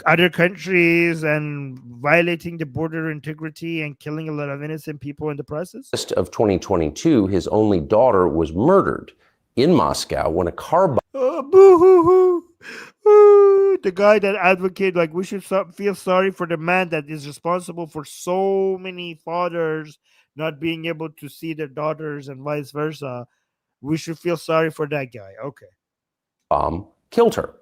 other countries and violating the border integrity and killing a lot of innocent people in the process. Of 2022, his only daughter was murdered in Moscow when a car bomb. Oh, boo-hoo-hoo. Ooh, the guy that advocated, like, we should feel sorry for the man that is responsible for so many fathers not being able to see their daughters and vice versa. We should feel sorry for that guy. Okay. Killed her.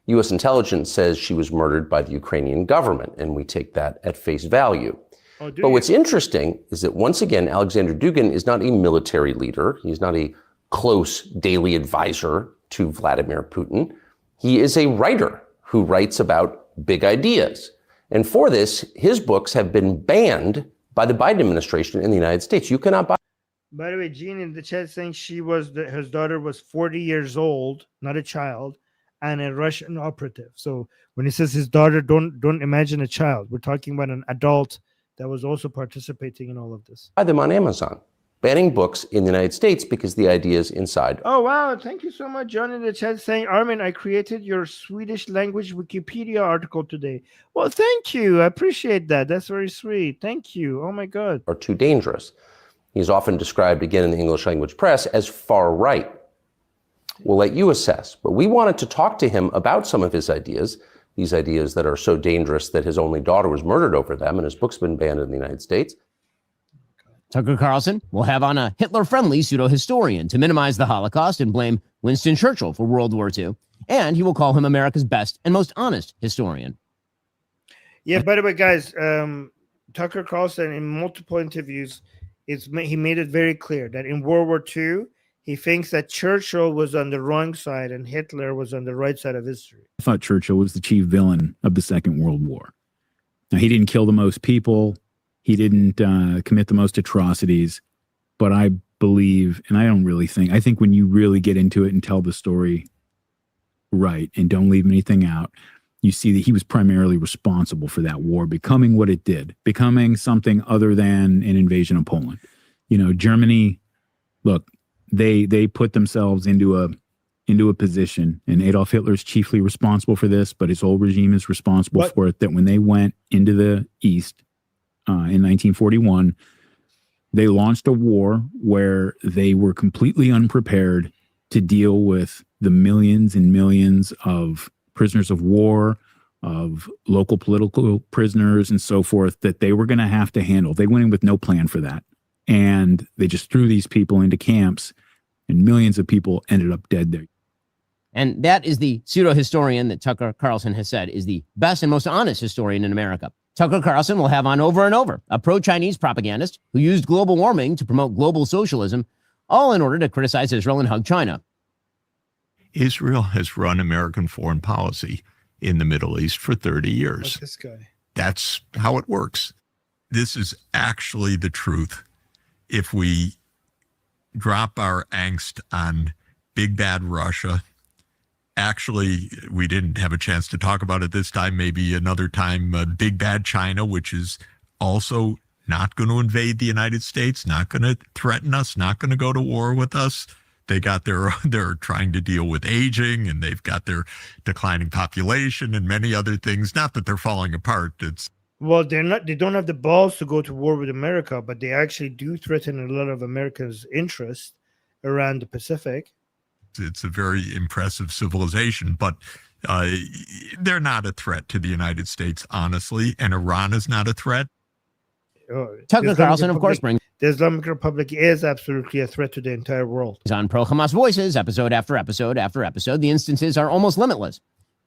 U.S. intelligence says she was murdered by the Ukrainian government, and we take that at face value. But what's interesting is that, once again, Alexander Dugin is not a military leader. He's not a close daily advisor to Vladimir Putin. He is a writer who writes about big ideas. And for this, his books have been banned by the Biden administration in the United States. You cannot buy. By the way, Jean in the chat saying his daughter was 40 years old, not a child, and a Russian operative. So when he says his daughter, don't imagine a child. We're talking about an adult that was also participating in all of this. Buy them on Amazon. Banning books in the United States because the ideas inside. Oh, wow. Thank you so much, John in the chat saying, Armin, I created your Swedish language Wikipedia article today. Well, thank you. I appreciate that. That's very sweet. Thank you. Oh, my God. Are too dangerous. He's often described, again, in the English language press as far right. We'll let you assess. But we wanted to talk to him about some of his ideas, these ideas that are so dangerous that his only daughter was murdered over them, and his book's been banned in the United States. Tucker Carlson will have on a Hitler-friendly pseudo-historian to minimize the Holocaust and blame Winston Churchill for World War II. And he will call him America's best and most honest historian. Yeah, by the way, guys, Tucker Carlson in multiple interviews, he made it very clear that in World War II, he thinks that Churchill was on the wrong side and Hitler was on the right side of history. I thought Churchill was the chief villain of the Second World War. Now, he didn't kill the most people. He didn't commit the most atrocities. But I believe, and I think when you really get into it and tell the story right and don't leave anything out, you see that he was primarily responsible for that war becoming what it did, becoming something other than an invasion of Poland. You know, Germany, look, they put themselves into a position, and Adolf Hitler is chiefly responsible for this, but his whole regime is responsible for it, that when they went into the East in 1941, they launched a war where they were completely unprepared to deal with the millions and millions of prisoners of war, of local political prisoners and so forth that they were going to have to handle. They went in with no plan for that. And they just threw these people into camps, and millions of people ended up dead there. And that is the pseudo-historian that Tucker Carlson has said is the best and most honest historian in America. Tucker Carlson will have on over and over a pro-Chinese propagandist who used global warming to promote global socialism, all in order to criticize Israel and hug China. Israel has run American foreign policy in the Middle East for 30 years. What's this guy? That's how it works. This is actually the truth. If we drop our angst on big bad Russia, actually, we didn't have a chance to talk about it this time, maybe another time, big bad China, which is also not going to invade the United States, not going to threaten us, not going to go to war with us. They got they're trying to deal with aging, and they've got their declining population and many other things. Not that they're falling apart. Well, they don't have the balls to go to war with America, but they actually do threaten a lot of America's interests around the Pacific. It's a very impressive civilization, but they're not a threat to the United States, honestly, and Iran is not a threat. Tucker Carlson, of course, brings the Islamic Republic is absolutely a threat to the entire world. On pro-Hamas Voices, episode after episode after episode. The instances are almost limitless.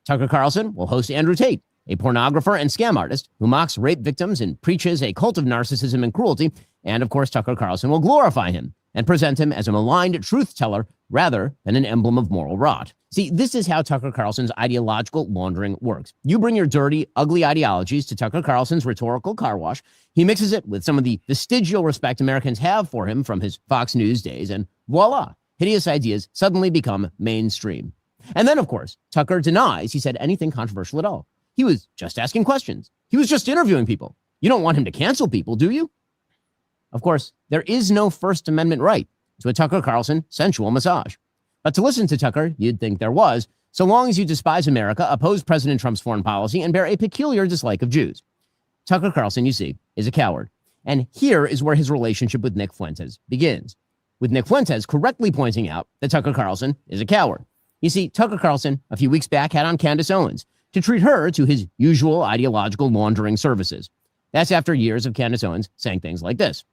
Tucker Carlson will host Andrew Tate, a pornographer and scam artist who mocks rape victims and preaches a cult of narcissism and cruelty. And of course, Tucker Carlson will glorify him and present him as a maligned truth teller rather than an emblem of moral rot. See, this is how Tucker Carlson's ideological laundering works. You bring your dirty, ugly ideologies to Tucker Carlson's rhetorical car wash. He mixes it with some of the vestigial respect Americans have for him from his Fox News days, and voila, hideous ideas suddenly become mainstream. And then, of course, Tucker denies he said anything controversial at all. He was just asking questions. He was just interviewing people. You don't want him to cancel people, do you? Of course, there is no First Amendment right to a Tucker Carlson sensual massage. But to listen to Tucker, you'd think there was, so long as you despise America, oppose President Trump's foreign policy, and bear a peculiar dislike of Jews. Tucker Carlson, you see, is a coward. And here is where his relationship with Nick Fuentes begins, with Nick Fuentes correctly pointing out that Tucker Carlson is a coward. You see, Tucker Carlson, a few weeks back, had on Candace Owens to treat her to his usual ideological laundering services. That's after years of Candace Owens saying things like this.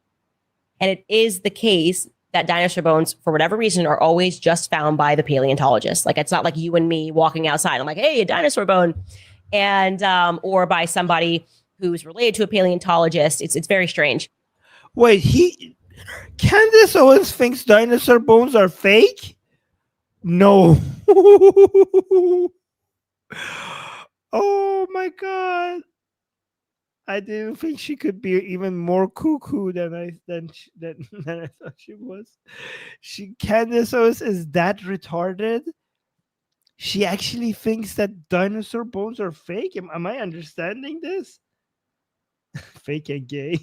And it is the case that dinosaur bones, for whatever reason, are always just found by the paleontologist. Like, it's not like you and me walking outside. I'm like, hey, a dinosaur bone. And, or by somebody who's related to a paleontologist. It's very strange. Wait, Candace Owens thinks dinosaur bones are fake? No. Oh my God. I didn't think she could be even more cuckoo than I thought she was. Candace Owens is that retarded? She actually thinks that dinosaur bones are fake? Am I understanding this? Fake and gay.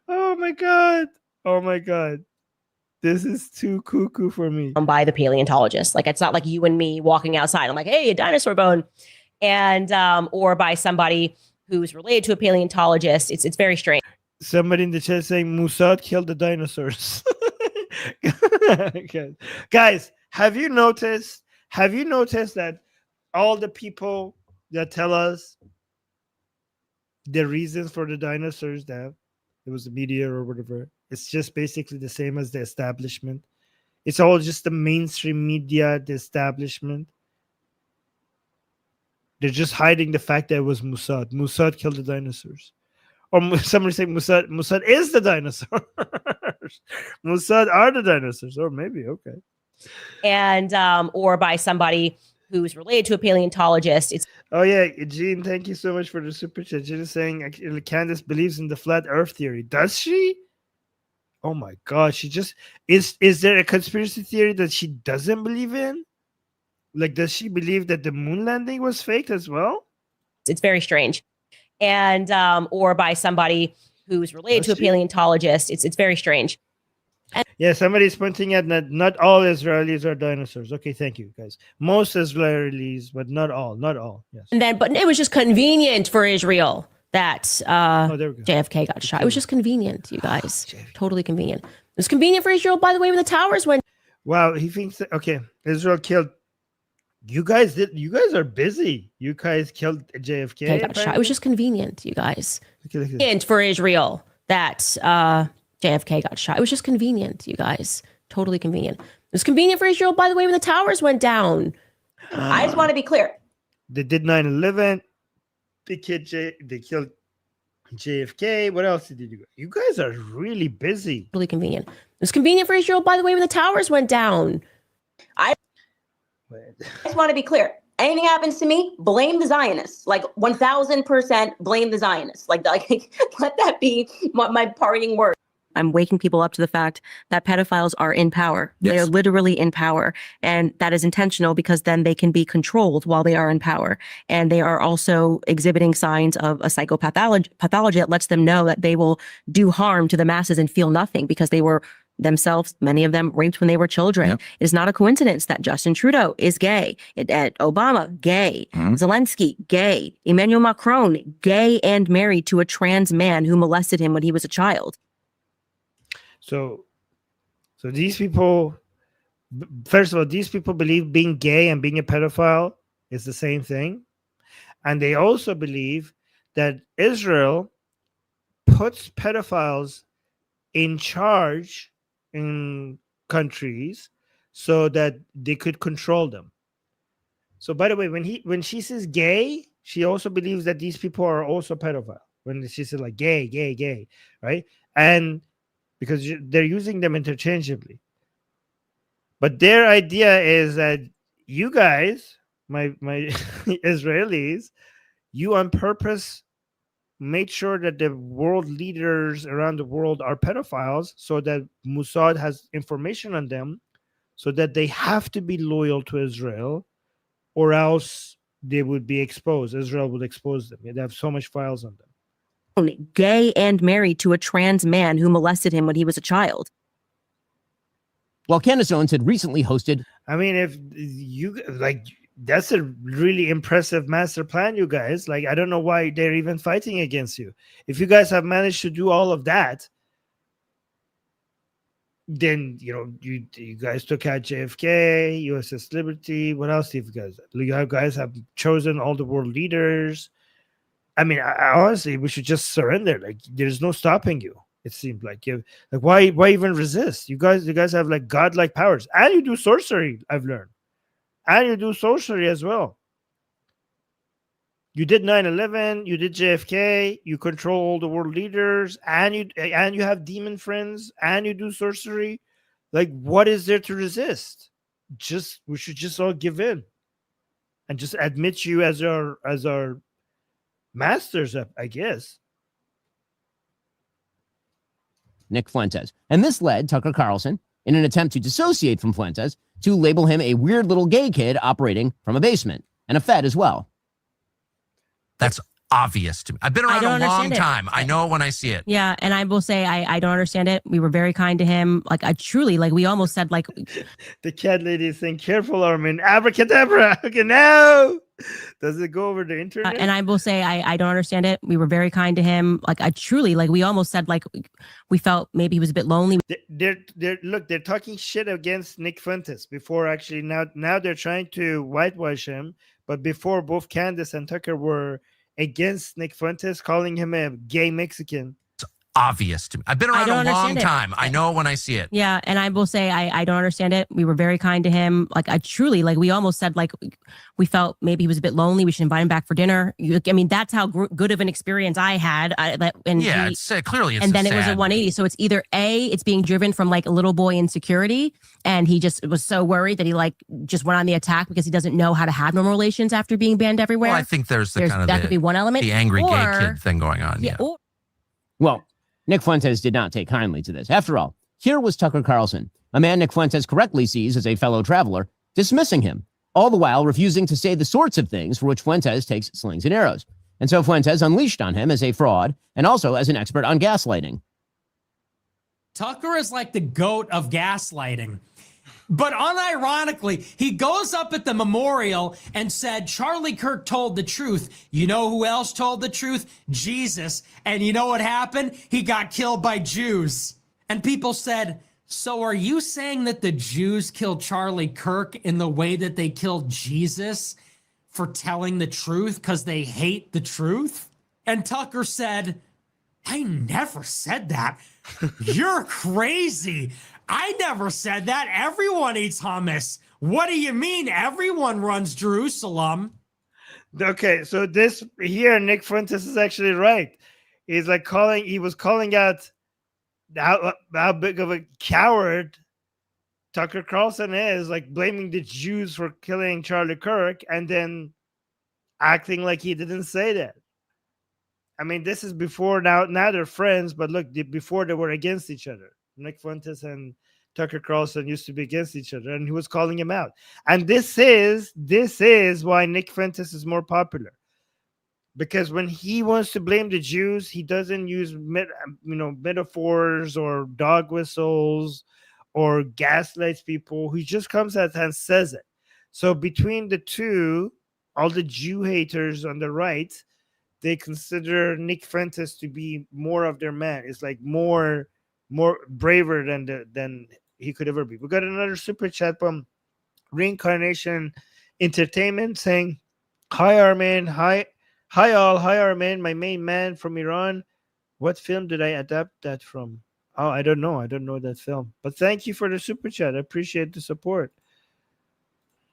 Oh my God. Oh my God. This is too cuckoo for me. By the paleontologist. Like, it's not like you and me walking outside. I'm like, hey, a dinosaur bone. And or by somebody who's related to a paleontologist. It's very strange. Somebody in the chat saying Mossad killed the dinosaurs. Okay. Guys, have you noticed that all the people that tell us the reasons for the dinosaurs, that it was the media or whatever, it's just basically the same as the establishment. It's all just the mainstream media, the establishment. They're just hiding the fact that it was Mossad. Mossad killed the dinosaurs. Or somebody say Mossad is the dinosaurs. Mossad are the dinosaurs. Or maybe, okay. And or by somebody who's related to a paleontologist. It's Oh yeah, Gene, thank you so much for the super chat. Gene is saying Candace believes in the flat earth theory. Does she? Oh my god, she just is there a conspiracy theory that she doesn't believe in? Like, does she believe that the moon landing was faked as well? it's very strange. And or by somebody who's related Does to a paleontologist. It's very strange. Yeah, somebody's pointing out that not all Israelis are dinosaurs. Okay, thank you, guys. Most Israelis, but not all. Not all. Yes. And then, but it was just convenient for Israel that Oh, there we go. JFK got shot. It was just convenient, you guys. Totally convenient. It was convenient for Israel, by the way, when the towers went. Wow, he thinks that, okay, Israel killed. You guys are busy. You guys killed JFK. Got shot. It was just convenient, you guys. Okay, look at this. Convenient for Israel that JFK got shot. It was just convenient, you guys. Totally convenient. It was convenient for Israel, by the way, when the towers went down. I just want to be clear. They did 9/11. They killed JFK. What else did you do? You guys are really busy. Totally convenient. It was convenient for Israel, by the way, when the towers went down. I just want to be clear. Anything happens to me, blame the Zionists. Like 1000% blame the Zionists. Like let that be my parting word. I'm waking people up to the fact that pedophiles are in power. Yes. They are literally in power. And that is intentional because then they can be controlled while they are in power. And they are also exhibiting signs of a psychopathology that lets them know that they will do harm to the masses and feel nothing because they were themselves, many of them, raped when they were children. Yep. It is not a coincidence that Justin Trudeau is gay. Obama, gay. Zelensky, gay. Emmanuel Macron, gay and married to a trans man who molested him when he was a child. So these people, first of all, these people believe being gay and being a pedophile is the same thing. And they also believe that Israel puts pedophiles in charge in countries so that they could control them. So by the way, when she says gay, she also believes that these people are also pedophile. When she says like gay, right? And because they're using them interchangeably. But their idea is that you guys, my Israelis, you on purpose made sure that the world leaders around the world are pedophiles so that Mossad has information on them so that they have to be loyal to Israel or else they would be exposed. Israel would expose them. They have so much files on them. Gay and married to a trans man who molested him when he was a child. Well, Candace Owens had recently hosted. I mean, if you like, that's a really impressive master plan, you guys. Like, I don't know why they're even fighting against you. If you guys have managed to do all of that, then you guys took out JFK, USS Liberty. What else have you guys? You guys have chosen all the world leaders. I mean, honestly, we should just surrender. Like, there's no stopping you. It seems like why even resist? You guys have like godlike powers, and you do sorcery. I've learned, and you do sorcery as well. You did 9/11. You did JFK. You control all the world leaders, and you have demon friends, and you do sorcery. Like, what is there to resist? We should just all give in, and just admit you as our masters, I guess. Nick Fuentes. And this led Tucker Carlson, in an attempt to dissociate from Fuentes, to label him a weird little gay kid operating from a basement, and a Fed as well. That's obvious to me. I've been around a long time. I know it when I see it. Yeah, and I will say I don't understand it. We were very kind to him. Like, I truly, like, we almost said, like, the cat lady is saying, "Careful, Armin, abracadabra." Okay, no. Does it go over the internet? And I will say I don't understand it. We were very kind to him. Like, I truly, like, we almost said, like, we felt maybe he was a bit lonely. They're talking shit against Nick Fuentes before. Actually, now they're trying to whitewash him. But before, both Candace and Tucker were against Nick Fuentes, calling him a gay Mexican. It's obvious to me. I've been I around don't a long understand it. time. I know it when I see it. Yeah, and I will say I don't understand it. We were very kind to him. Like I truly, like we almost said, like we felt maybe he was a bit lonely. We should invite him back for dinner. I mean, that's how good of an experience I had. It's clearly, and then it was a 180. So it's either A, it's being driven from like a little boy insecurity, and he just was so worried that he like just went on the attack because he doesn't know how to have normal relations after being banned everywhere. Well, I think there's that could be one element. The angry gay kid thing going on. Yeah. Well, Nick Fuentes did not take kindly to this. After all, here was Tucker Carlson, a man Nick Fuentes correctly sees as a fellow traveler, dismissing him, all the while refusing to say the sorts of things for which Fuentes takes slings and arrows. And so Fuentes unleashed on him as a fraud and also as an expert on gaslighting. Tucker is like the goat of gaslighting. But unironically, he goes up at the memorial and said, Charlie Kirk told the truth. You know who else told the truth? Jesus. And you know what happened? He got killed by Jews. And people said, so are you saying that the Jews killed Charlie Kirk in the way that they killed Jesus for telling the truth because they hate the truth? And Tucker said, I never said that. You're crazy. I never said that. Everyone eats hummus. What do you mean? Everyone runs Jerusalem. Okay, so this here, Nick Fuentes is actually right. He's like he was calling out how big of a coward Tucker Carlson is, like blaming the Jews for killing Charlie Kirk and then acting like he didn't say that. I mean, this is before now they're friends, but look, before they were against each other. Nick Fuentes and Tucker Carlson used to be against each other, and he was calling him out. And this is why Nick Fuentes is more popular, because when he wants to blame the Jews, he doesn't use metaphors or dog whistles or gaslights people. He just comes out and says it. So between the two, all the Jew haters on the right, they consider Nick Fuentes to be more of their man. It's like more braver than he could ever be. We got another super chat from Reincarnation Entertainment saying, "Hi Armin, hi all, hi Armin, my main man from Iran. What film did I adapt that from? Oh, I don't know that film. But thank you for the super chat. I appreciate the support."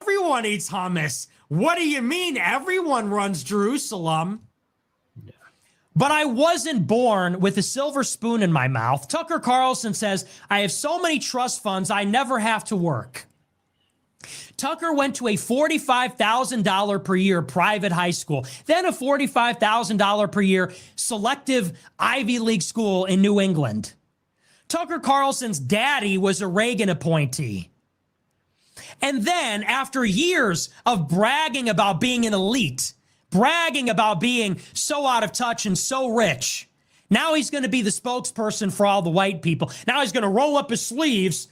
Everyone eats hummus. What do you mean? Everyone runs Jerusalem. But I wasn't born with a silver spoon in my mouth. Tucker Carlson says, I have so many trust funds, I never have to work. Tucker went to a $45,000 per year private high school, then a $45,000 per year selective Ivy League school in New England. Tucker Carlson's daddy was a Reagan appointee. And then, after years of bragging about being an elite, bragging about being so out of touch and so rich, now he's going to be the spokesperson for all the white people. Now he's going to roll up his sleeves.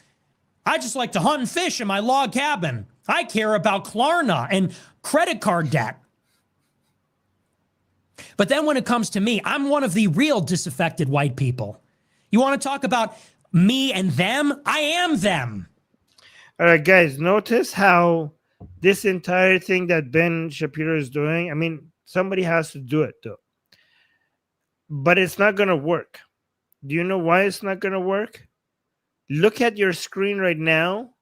I just like to hunt and fish in my log cabin. I care about Klarna and credit card debt. But then when it comes to me, I'm one of the real disaffected white people. You want to talk about me and them? I am them. All right, guys, notice how this entire thing that Ben Shapiro is doing, I mean, somebody has to do it, though. But it's not going to work. Do you know why it's not going to work? Look at your screen right now.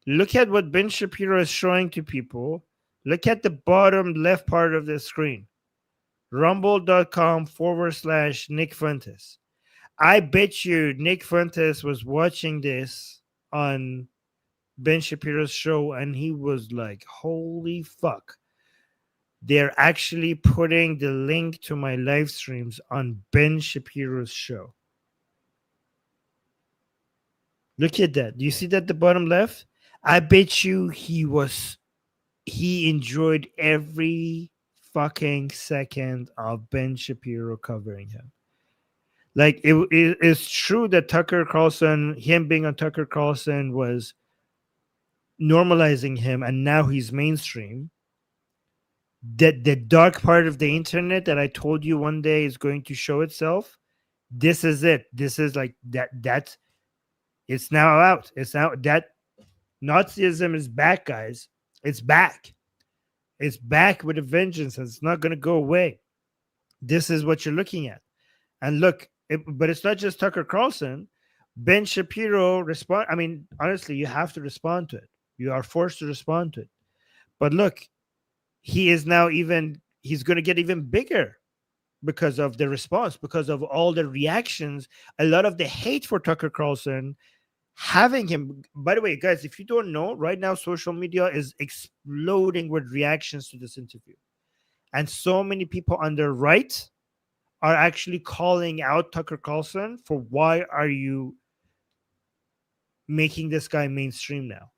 Look at what Ben Shapiro is showing to people. Look at the bottom left part of the screen. Rumble.com/Nick Fuentes. I bet you Nick Fuentes was watching this on Ben Shapiro's show, and he was like, holy fuck. They're actually putting the link to my live streams on Ben Shapiro's show. Look at that. Do you see that at the bottom left? I bet you he enjoyed every fucking second of Ben Shapiro covering him. Like, it's true that Tucker Carlson, him being on Tucker Carlson was normalizing him, and now he's mainstream. That the dark part of the internet that I told you one day is going to show itself. This is it. This is like that. It's now out. It's now that Nazism is back, guys. It's back. It's back with a vengeance, and it's not going to go away. This is what you're looking at. And look, but it's not just Tucker Carlson. Ben Shapiro respond. I mean, honestly, you have to respond to it. You are forced to respond to it. But look, he is now he's going to get even bigger because of the response, because of all the reactions, a lot of the hate for Tucker Carlson, having him. By the way, guys, if you don't know, right now social media is exploding with reactions to this interview. And so many people on the right are actually calling out Tucker Carlson for why are you making this guy mainstream now?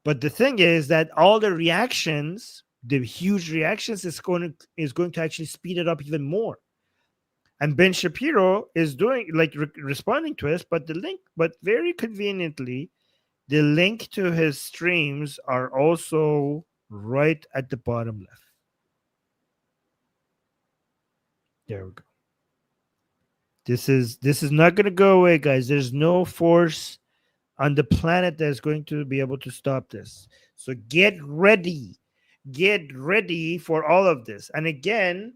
But the thing is that all the reactions, the huge reactions, is going to actually speed it up even more. And Ben Shapiro is doing responding to us, but very conveniently, the link to his streams are also right at the bottom left. There we go. This is not going to go away, guys. There's no force on the planet that's going to be able to stop this. So get ready for all of this. And again,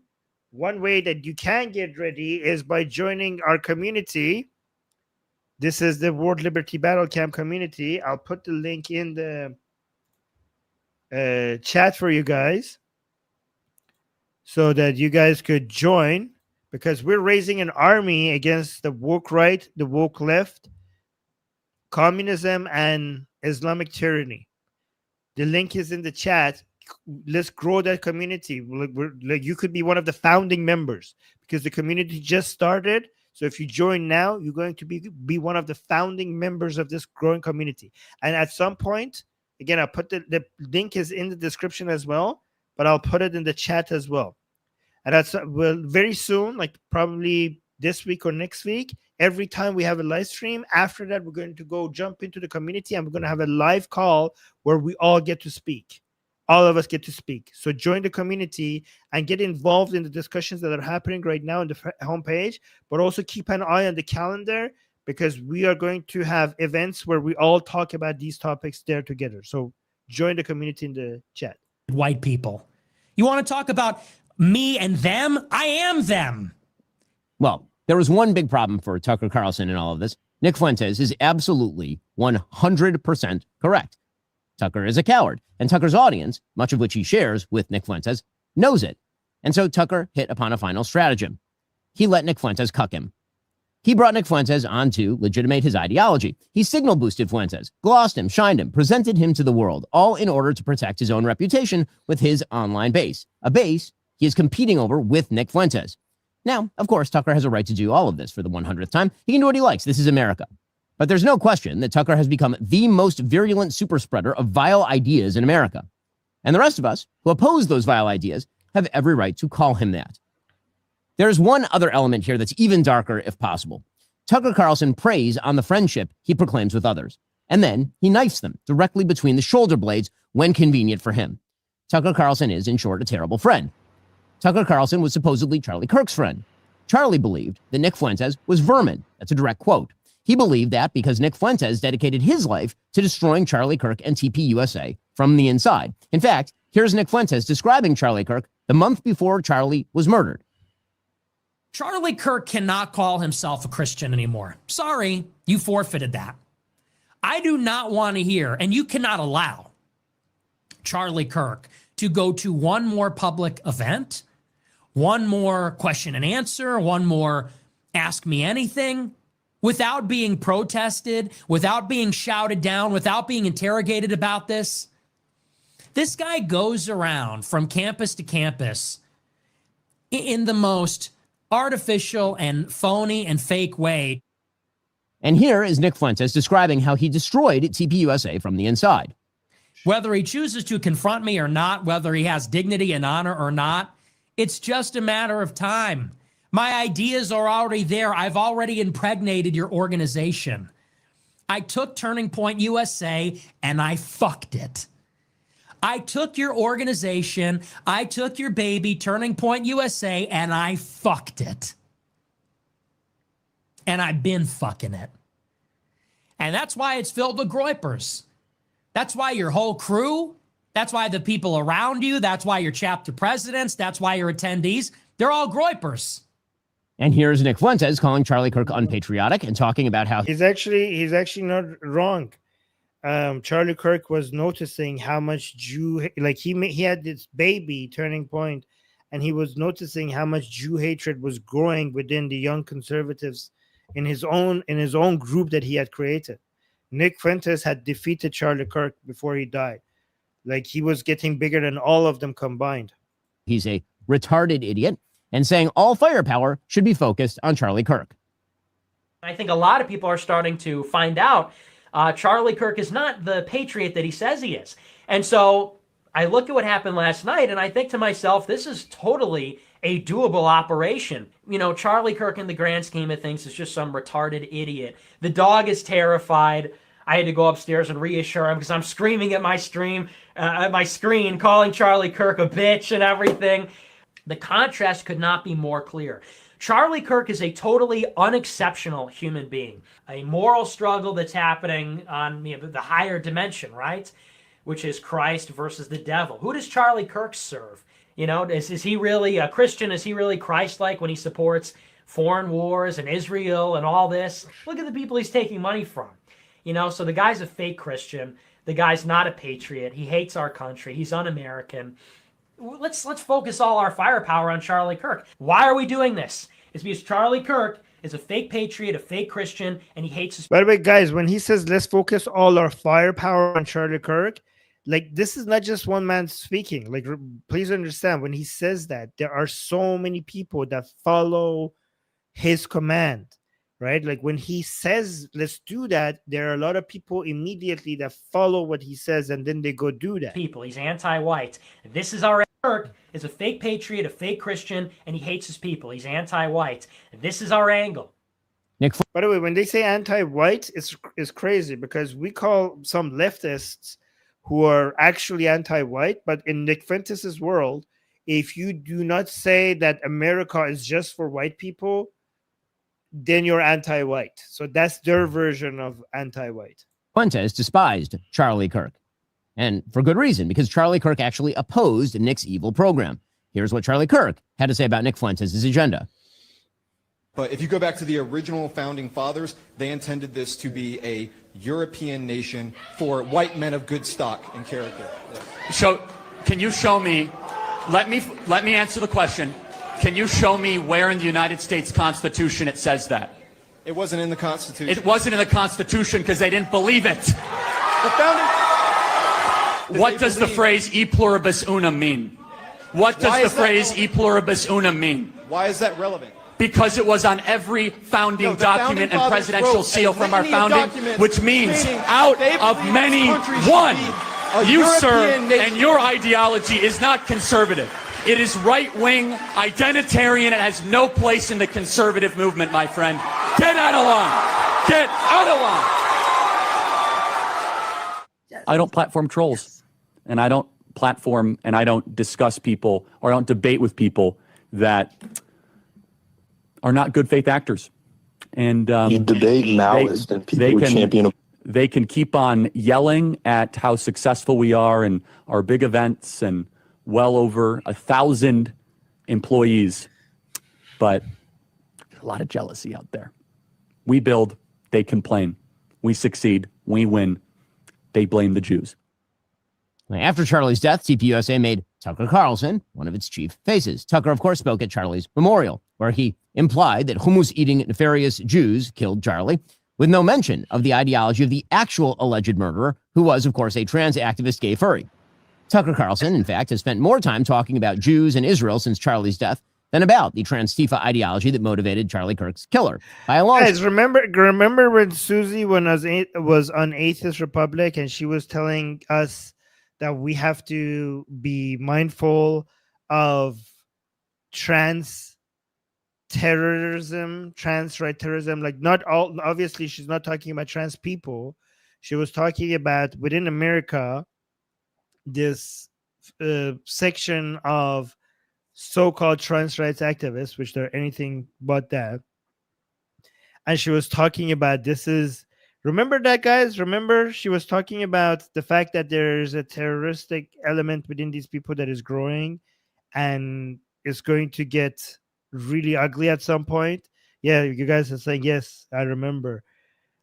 one way that you can get ready is by joining our community. This is the World Liberty Battle Camp community. I'll put the link in the chat for you guys so that you guys could join, because we're raising an army against the woke right, the woke left, communism, and Islamic tyranny. The link is in the chat. Let's grow that community. You could be one of the founding members, because the community just started. So if you join now, you're going to be one of the founding members of this growing community. And at some point, again, I'll put the link is in the description as well, but I'll put it in the chat as well. And very soon, like probably this week or next week, every time we have a live stream, after that, we're going to go jump into the community and we're going to have a live call where we all get to speak. All of us get to speak. So join the community and get involved in the discussions that are happening right now on the homepage, but also keep an eye on the calendar, because we are going to have events where we all talk about these topics there together. So join the community in the chat. White people. You want to talk about me and them? I am them. Well, there was one big problem for Tucker Carlson in all of this. Nick Fuentes is absolutely 100% correct. Tucker is a coward, and Tucker's audience, much of which he shares with Nick Fuentes, knows it. And so Tucker hit upon a final stratagem. He let Nick Fuentes cuck him. He brought Nick Fuentes on to legitimate his ideology. He signal boosted Fuentes, glossed him, shined him, presented him to the world, all in order to protect his own reputation with his online base, a base he is competing over with Nick Fuentes. Now, of course, Tucker has a right to do all of this for the 100th time. He can do what he likes. This is America. But there's no question that Tucker has become the most virulent super spreader of vile ideas in America. And the rest of us who oppose those vile ideas have every right to call him that. There's one other element here that's even darker, if possible. Tucker Carlson preys on the friendship he proclaims with others, and then he knifes them directly between the shoulder blades when convenient for him. Tucker Carlson is, in short, a terrible friend. Tucker Carlson was supposedly Charlie Kirk's friend. Charlie believed that Nick Fuentes was vermin. That's a direct quote. He believed that because Nick Fuentes dedicated his life to destroying Charlie Kirk and TPUSA from the inside. In fact, here's Nick Fuentes describing Charlie Kirk the month before Charlie was murdered. Charlie Kirk cannot call himself a Christian anymore. Sorry, you forfeited that. I do not want to hear, and you cannot allow Charlie Kirk to go to one more public event, one more question and answer, one more ask me anything, without being protested, without being shouted down, without being interrogated about this. This guy goes around from campus to campus in the most artificial and phony and fake way. And here is Nick Fuentes describing how he destroyed TPUSA from the inside. Whether he chooses to confront me or not, whether he has dignity and honor or not, it's just a matter of time. My ideas are already there. I've already impregnated your organization. I took Turning Point USA and I fucked it. I took your organization, I took your baby, Turning Point USA, and I fucked it. And I've been fucking it. And that's why it's filled with groypers. That's why your whole crew, that's why the people around you, that's why your chapter presidents, that's why your attendees, they're all groypers. And here's Nick Fuentes calling Charlie Kirk unpatriotic and talking about how he's actually not wrong. Charlie Kirk was noticing how much Jew, like he had this baby turning point, and he was noticing how much Jew hatred was growing within the young conservatives in his own group that he had created. Nick Fuentes had defeated Charlie Kirk before he died. Like, he was getting bigger than all of them combined. he's a retarded idiot and saying all firepower should be focused on Charlie Kirk. I think a lot of people are starting to find out Charlie Kirk is not the patriot that he says he is. And so I look at what happened last night and I think to myself, this is totally a doable operation. You know, Charlie Kirk in the grand scheme of things is just some retarded idiot. The dog is terrified. I had to go upstairs and reassure him because I'm screaming at my stream, at my screen, calling Charlie Kirk a bitch and everything. The contrast could not be more clear. Charlie Kirk is a totally unexceptional human being. A moral struggle that's happening on the higher dimension, right? Which is Christ versus the devil. Who does Charlie Kirk serve? You know, is he really a Christian? Is he really Christ-like when he supports foreign wars and Israel and all this? Look at the people he's taking money from. You know, so the guy's a fake Christian. The guy's not a patriot. He hates our country. He's un-American. Let's focus all our firepower on Charlie Kirk. Why are we doing this? It's because Charlie Kirk is a fake patriot, a fake Christian, and he hates his... By the way, guys, when he says let's focus all our firepower on Charlie Kirk, like, this is not just one man speaking. Like, please understand, when he says that, there are so many people that follow his command, right? Like, when he says let's do that, there are a lot of people immediately that follow what he says, and then they go do that. People, he's anti-white. This is our... Kirk is a fake patriot, a fake Christian, and he hates his people. He's anti-white. This is our angle. By the way, when they say anti-white, it's crazy because we call some leftists who are actually anti-white, but in Nick Fuentes' world, if you do not say that America is just for white people, then you're anti-white. So that's their version of anti-white. Fuentes despised Charlie Kirk. And for good reason, because Charlie Kirk actually opposed Nick's evil program. Here's what Charlie Kirk had to say about Nick Fuentes' agenda. But if you go back to the original founding fathers, they intended this to be a European nation for white men of good stock and character. So, can you show me, let me answer the question. Can you show me where in the United States Constitution it says that? It wasn't in the Constitution. It wasn't in the Constitution because they didn't believe it. The founding... What does the phrase e pluribus unum mean? What does the phrase e pluribus unum mean? Why is that relevant? Because it was on every founding document and presidential seal from our founding, which means out of many, one. You, sir, and your ideology is not conservative. It is right-wing, identitarian, and has no place in the conservative movement, my friend. Get out of line. Get out of line. I don't platform trolls, and I don't platform and I don't discuss people or I don't debate with people that are not good faith actors. And you debate Maoists and people who champion. They can keep on yelling at how successful we are and our big events and well over 1,000 employees, but there's a lot of jealousy out there. We build, they complain. We succeed, we win. They blame the Jews. After Charlie's death, TPUSA made Tucker Carlson one of its chief faces. Tucker, of course, spoke at Charlie's memorial, where he implied that hummus-eating nefarious Jews killed Charlie, with no mention of the ideology of the actual alleged murderer, who was, of course, a trans activist gay furry. Tucker Carlson, in fact, has spent more time talking about Jews and Israel since Charlie's death than about the Transtifa ideology that motivated Charlie Kirk's killer. By a long Guys, remember when Susie was on Atheist Republic and she was telling us that we have to be mindful of trans terrorism, trans right terrorism? Like, not all, obviously she's not talking about trans people. She was talking about within America this section of so-called trans rights activists, which they're anything but that. And she was talking about remember that, guys? Remember she was talking about the fact that there's a terroristic element within these people that is growing and is going to get really ugly at some point. Yeah, you guys are saying, yes, I remember.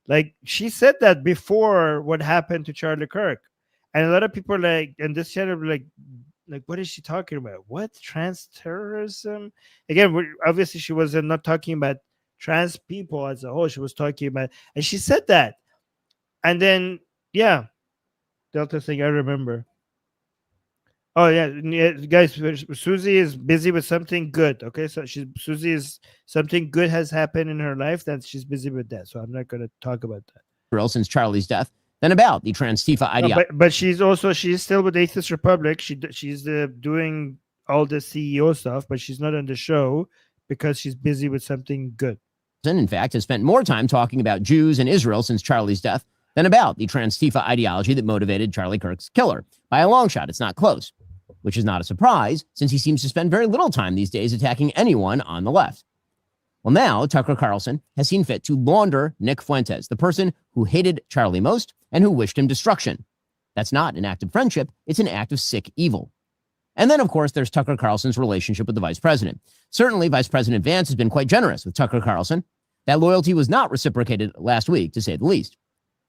Like, she said that before what happened to Charlie Kirk. And a lot of people like, and this channel like, what is she talking about? What? Trans terrorism? Again, obviously she was not talking about trans people as a whole. She was talking about, and she said that. And then, yeah, Delta saying, I remember. Oh yeah, guys, Susie is busy with something good. Okay, so Susie is something good has happened in her life that she's busy with that. So I'm not going to talk about that. Since Charlie's death, than about the Transtifa ideology. But she's still with Atheist Republic. She's doing all the CEO stuff, but she's not on the show because she's busy with something good. In fact, has spent more time talking about Jews and Israel since Charlie's death than about the Transtifa ideology that motivated Charlie Kirk's killer. By a long shot, it's not close, which is not a surprise since he seems to spend very little time these days attacking anyone on the left. Well, now Tucker Carlson has seen fit to launder Nick Fuentes, the person who hated Charlie most and who wished him destruction. That's not an act of friendship. It's an act of sick evil. And then, of course, there's Tucker Carlson's relationship with the vice president. Certainly, Vice President Vance has been quite generous with Tucker Carlson. That loyalty was not reciprocated last week, to say the least.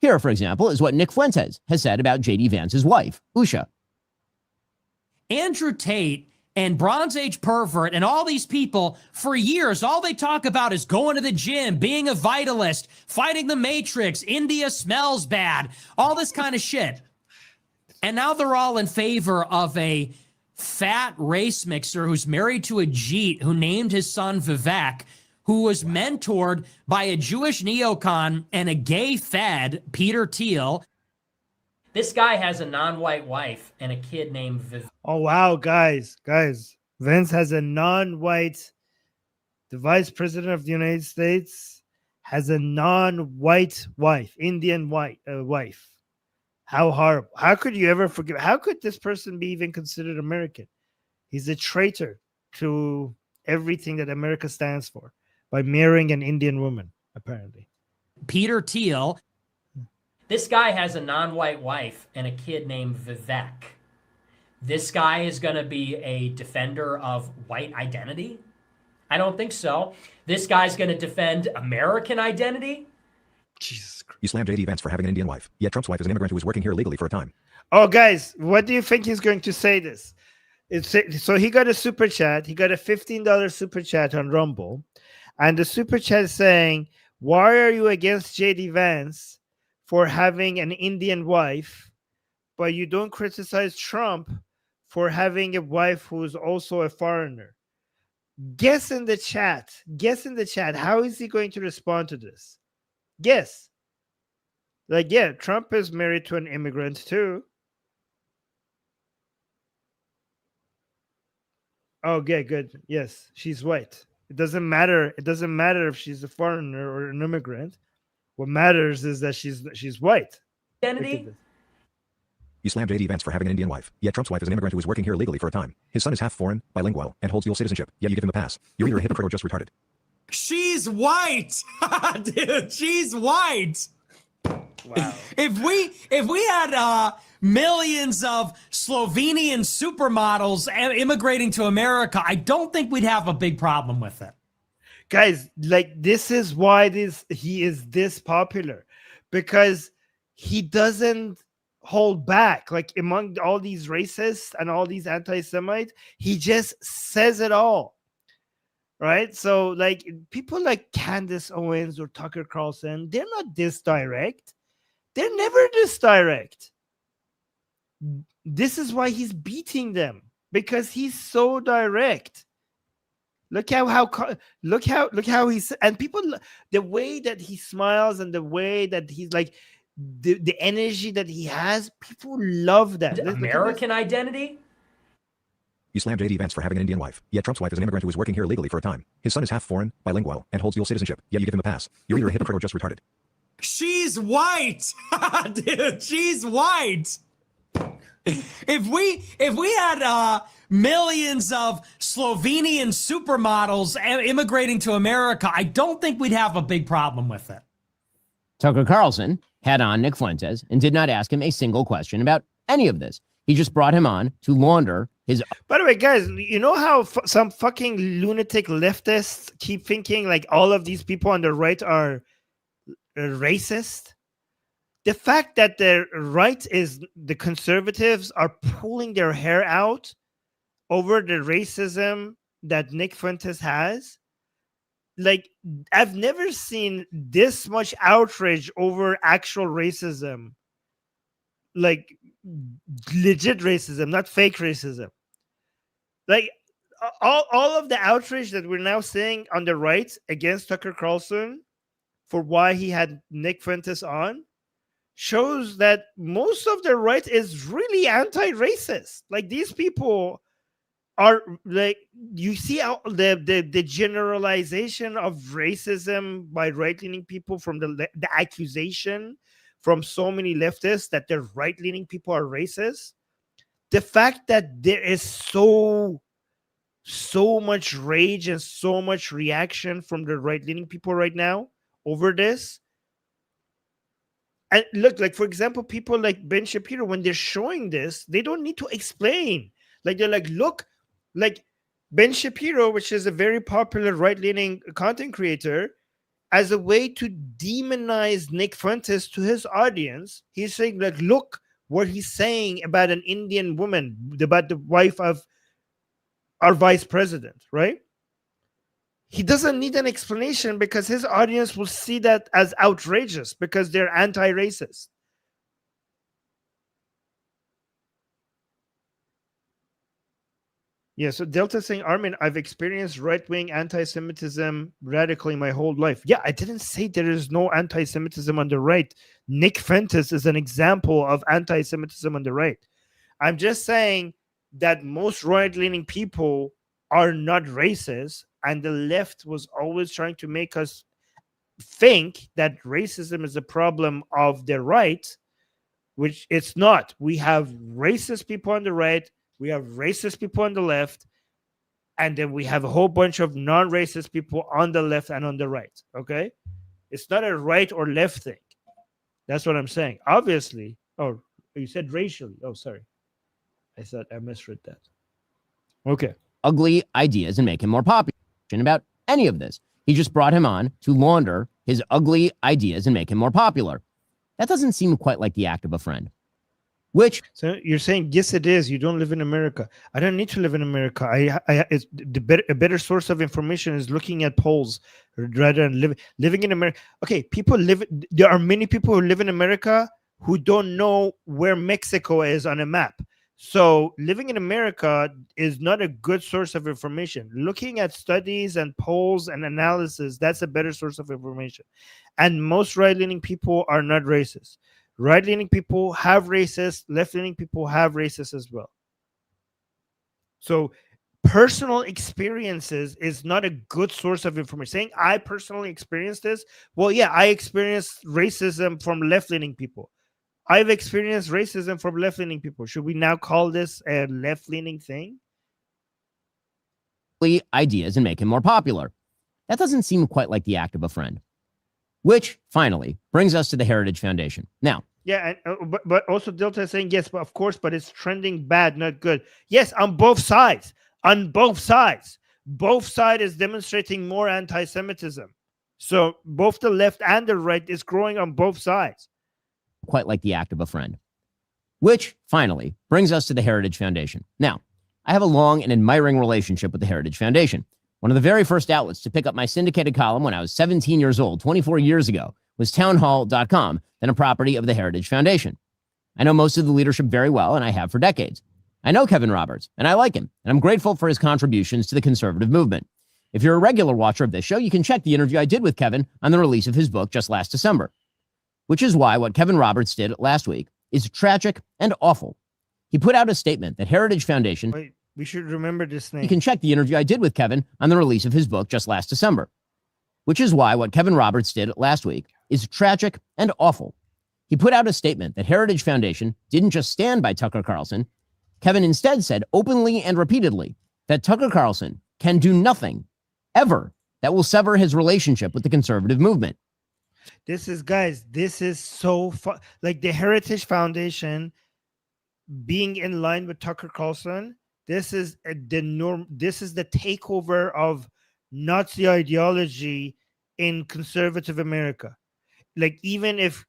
Here, for example, is what Nick Fuentes has said about JD Vance's wife, Usha. Andrew Tate and Bronze Age pervert and all these people, for years, all they talk about is going to the gym, being a vitalist, fighting the Matrix, India smells bad, all this kind of shit. And now they're all in favor of a fat race mixer who's married to a Jeet who named his son Vivek, who was mentored by a Jewish neocon and a gay fed, Peter Thiel. This guy has a non-white wife and a kid named Vivek. Oh, wow, guys. Vince has a non-white, the vice president of the United States has a non-white wife, Indian wife. How horrible. How could you ever forgive? How could this person be even considered American? He's a traitor to everything that America stands for by marrying an Indian woman, apparently. Peter Thiel. This guy has a non-white wife and a kid named Vivek. This guy is going to be a defender of white identity? I don't think so. This guy's going to defend American identity? Jesus Christ. You slammed JD Vance for having an Indian wife. Yet Trump's wife is an immigrant who was working here illegally for a time. Oh, guys, what do you think he's going to say this? So he got a super chat. He got a $15 super chat on Rumble. And the super chat is saying, why are you against JD Vance for having an Indian wife, but you don't criticize Trump for having a wife who's also a foreigner? Guess in the chat. How is he going to respond to this? Guess. Like, yeah, Trump is married to an immigrant too. Oh, yeah, good. Yes, she's white. It doesn't matter. It doesn't matter if she's a foreigner or an immigrant. What matters is that she's white. Identity? You slammed JD Vance for having an Indian wife. Yet Trump's wife is an immigrant who was working here illegally for a time. His son is half foreign, bilingual, and holds dual citizenship. Yet you give him a pass. You're either a hypocrite or just retarded. She's white. Dude, she's white. Wow. If we had millions of Slovenian supermodels immigrating to America, I don't think we'd have a big problem with it. Guys, like, this is why he is this popular, because he doesn't hold back. Like, among all these racists and all these anti-Semites, he just says it all. Right? So, like, people like Candace Owens or Tucker Carlson, they're not this direct. They're never this direct. This is why he's beating them, because he's so direct. Look how he's, and people, the way that he smiles and the way that he's like, the energy that he has, people love that. American identity? You slammed JD Vance for having an Indian wife. Yet Trump's wife is an immigrant who was working here illegally for a time. His son is half foreign, bilingual, and holds dual citizenship. Yet you give him a pass. You're either a hypocrite or just retarded. She's white. Dude, she's white. If we had millions of Slovenian supermodels immigrating to America, I don't think we'd have a big problem with it. Tucker Carlson had on Nick Fuentes and did not ask him a single question about any of this. He just brought him on to launder By the way, guys, you know how some fucking lunatic leftists keep thinking like all of these people on the right are racist? The fact that the right is the conservatives are pulling their hair out over the racism that Nick Fuentes has. Like, I've never seen this much outrage over actual racism. Like, legit racism, not fake racism. Like, all of the outrage that we're now seeing on the right against Tucker Carlson for why he had Nick Fuentes on shows that most of the right is really anti-racist. Like, these people are like, you see how the generalization of racism by right-leaning people from the accusation from so many leftists that the right-leaning people are racist. The fact that there is so much rage and so much reaction from the right-leaning people right now over this. And look, like, for example, people like Ben Shapiro, when they're showing this, they don't need to explain. Like, they're like, look, like Ben Shapiro, which is a very popular right-leaning content creator, as a way to demonize Nick Fuentes to his audience, he's saying, like, look what he's saying about an Indian woman, about the wife of our vice president, right? He doesn't need an explanation because his audience will see that as outrageous because they're anti-racist. Yeah, so Delta saying, Armin, I've experienced right-wing anti-Semitism radically my whole life. Yeah, I didn't say there is no anti-Semitism on the right. Nick Fuentes is an example of anti-Semitism on the right. I'm just saying that most right-leaning people are not racist, and the left was always trying to make us think that racism is a problem of the right, which it's not. We have racist people on the right, we have racist people on the left, and then we have a whole bunch of non-racist people on the left and on the right, okay? It's not a right or left thing. That's what I'm saying. Obviously, oh, you said racially. Oh, sorry. I thought I misread that. Okay. Ugly ideas and make him more popular. About any of this. He just brought him on to launder his ugly ideas and make him more popular. That doesn't seem quite like the act of a friend. Which, so you're saying, yes, it is. You don't live in America. I don't need to live in America. It's a better source of information is looking at polls rather than living in America. Okay, there are many people who live in America who don't know where Mexico is on a map. So living in America is not a good source of information. Looking at studies and polls and analysis, that's a better source of information. And most right-leaning people are not racist. Right-leaning people have racists. Left-leaning people have racists as well. So personal experiences is not a good source of information. Saying I personally experienced this, well, yeah, I experienced racism from left-leaning people. I've experienced racism from left-leaning people. Should we now call this a left-leaning thing? Ideas and make him more popular. That doesn't seem quite like the act of a friend. Which, finally, brings us to the Heritage Foundation. Now, yeah, and, but also Delta is saying, yes, but of course, but it's trending bad, not good. Yes, on both sides. On both sides. Both sides is demonstrating more anti-Semitism. So both the left and the right is growing on both sides. Quite like the act of a friend. Which, finally, brings us to the Heritage Foundation. Now, I have a long and admiring relationship with the Heritage Foundation. One of the very first outlets to pick up my syndicated column when I was 17 years old, 24 years ago, was townhall.com, then a property of the Heritage Foundation. I know most of the leadership very well, and I have for decades. I know Kevin Roberts, and I like him, and I'm grateful for his contributions to the conservative movement. If you're a regular watcher of this show, you can check the interview I did with Kevin on the release of his book just last December. Which is why what Kevin Roberts did last week is tragic and awful. He put out a statement that Heritage Foundation... Wait, we should remember this name. You can check the interview I did with Kevin on the release of his book just last December. Which is why what Kevin Roberts did last week is tragic and awful. He put out a statement that Heritage Foundation didn't just stand by Tucker Carlson. Kevin instead said openly and repeatedly that Tucker Carlson can do nothing, ever, that will sever his relationship with the conservative movement. This is so fun. Like the Heritage Foundation being in line with Tucker Carlson This is the norm. This is the takeover of Nazi ideology in conservative America. Like, even if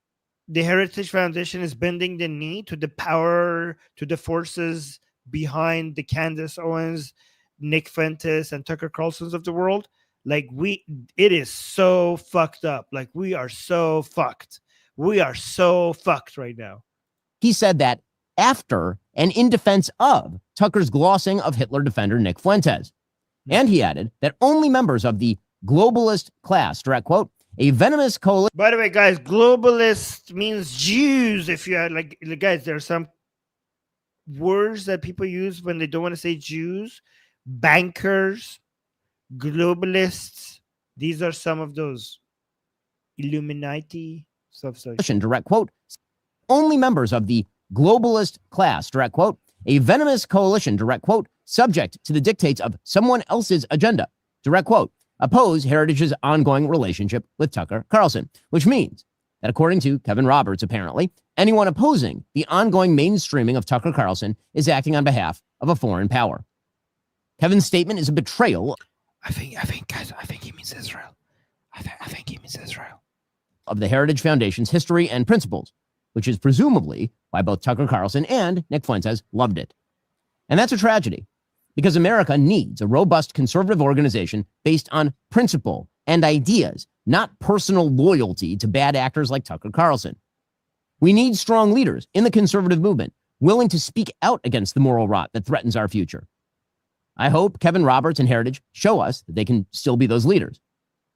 the Heritage Foundation is bending the knee to the power, to the forces behind the Candace Owens, Nick Fuentes, and Tucker Carlsons of the world, like, it is so fucked up. Like, we are so fucked. We are so fucked right now. He said that after and in defense of Tucker's glossing of Hitler defender Nick Fuentes. And he added that only members of the globalist class, direct quote, a venomous coalition. By the way, guys, globalist means Jews. If you are like, guys, there are some words that people use when they don't want to say Jews. Bankers, globalists. These are some of those. Illuminati, stuff. Direct quote, only members of the globalist class, direct quote, a venomous coalition, direct quote, subject to the dictates of someone else's agenda, direct quote, oppose Heritage's ongoing relationship with Tucker Carlson, which means that according to Kevin Roberts, apparently, anyone opposing the ongoing mainstreaming of Tucker Carlson is acting on behalf of a foreign power. Kevin's statement is a betrayal. I think, guys, I think he means Israel. I think he means Israel. Of the Heritage Foundation's history and principles, which is presumably why both Tucker Carlson and Nick Fuentes loved it. And that's a tragedy, because America needs a robust conservative organization based on principle and ideas, not personal loyalty to bad actors like Tucker Carlson. We need strong leaders in the conservative movement willing to speak out against the moral rot that threatens our future. I hope Kevin Roberts and Heritage show us that they can still be those leaders.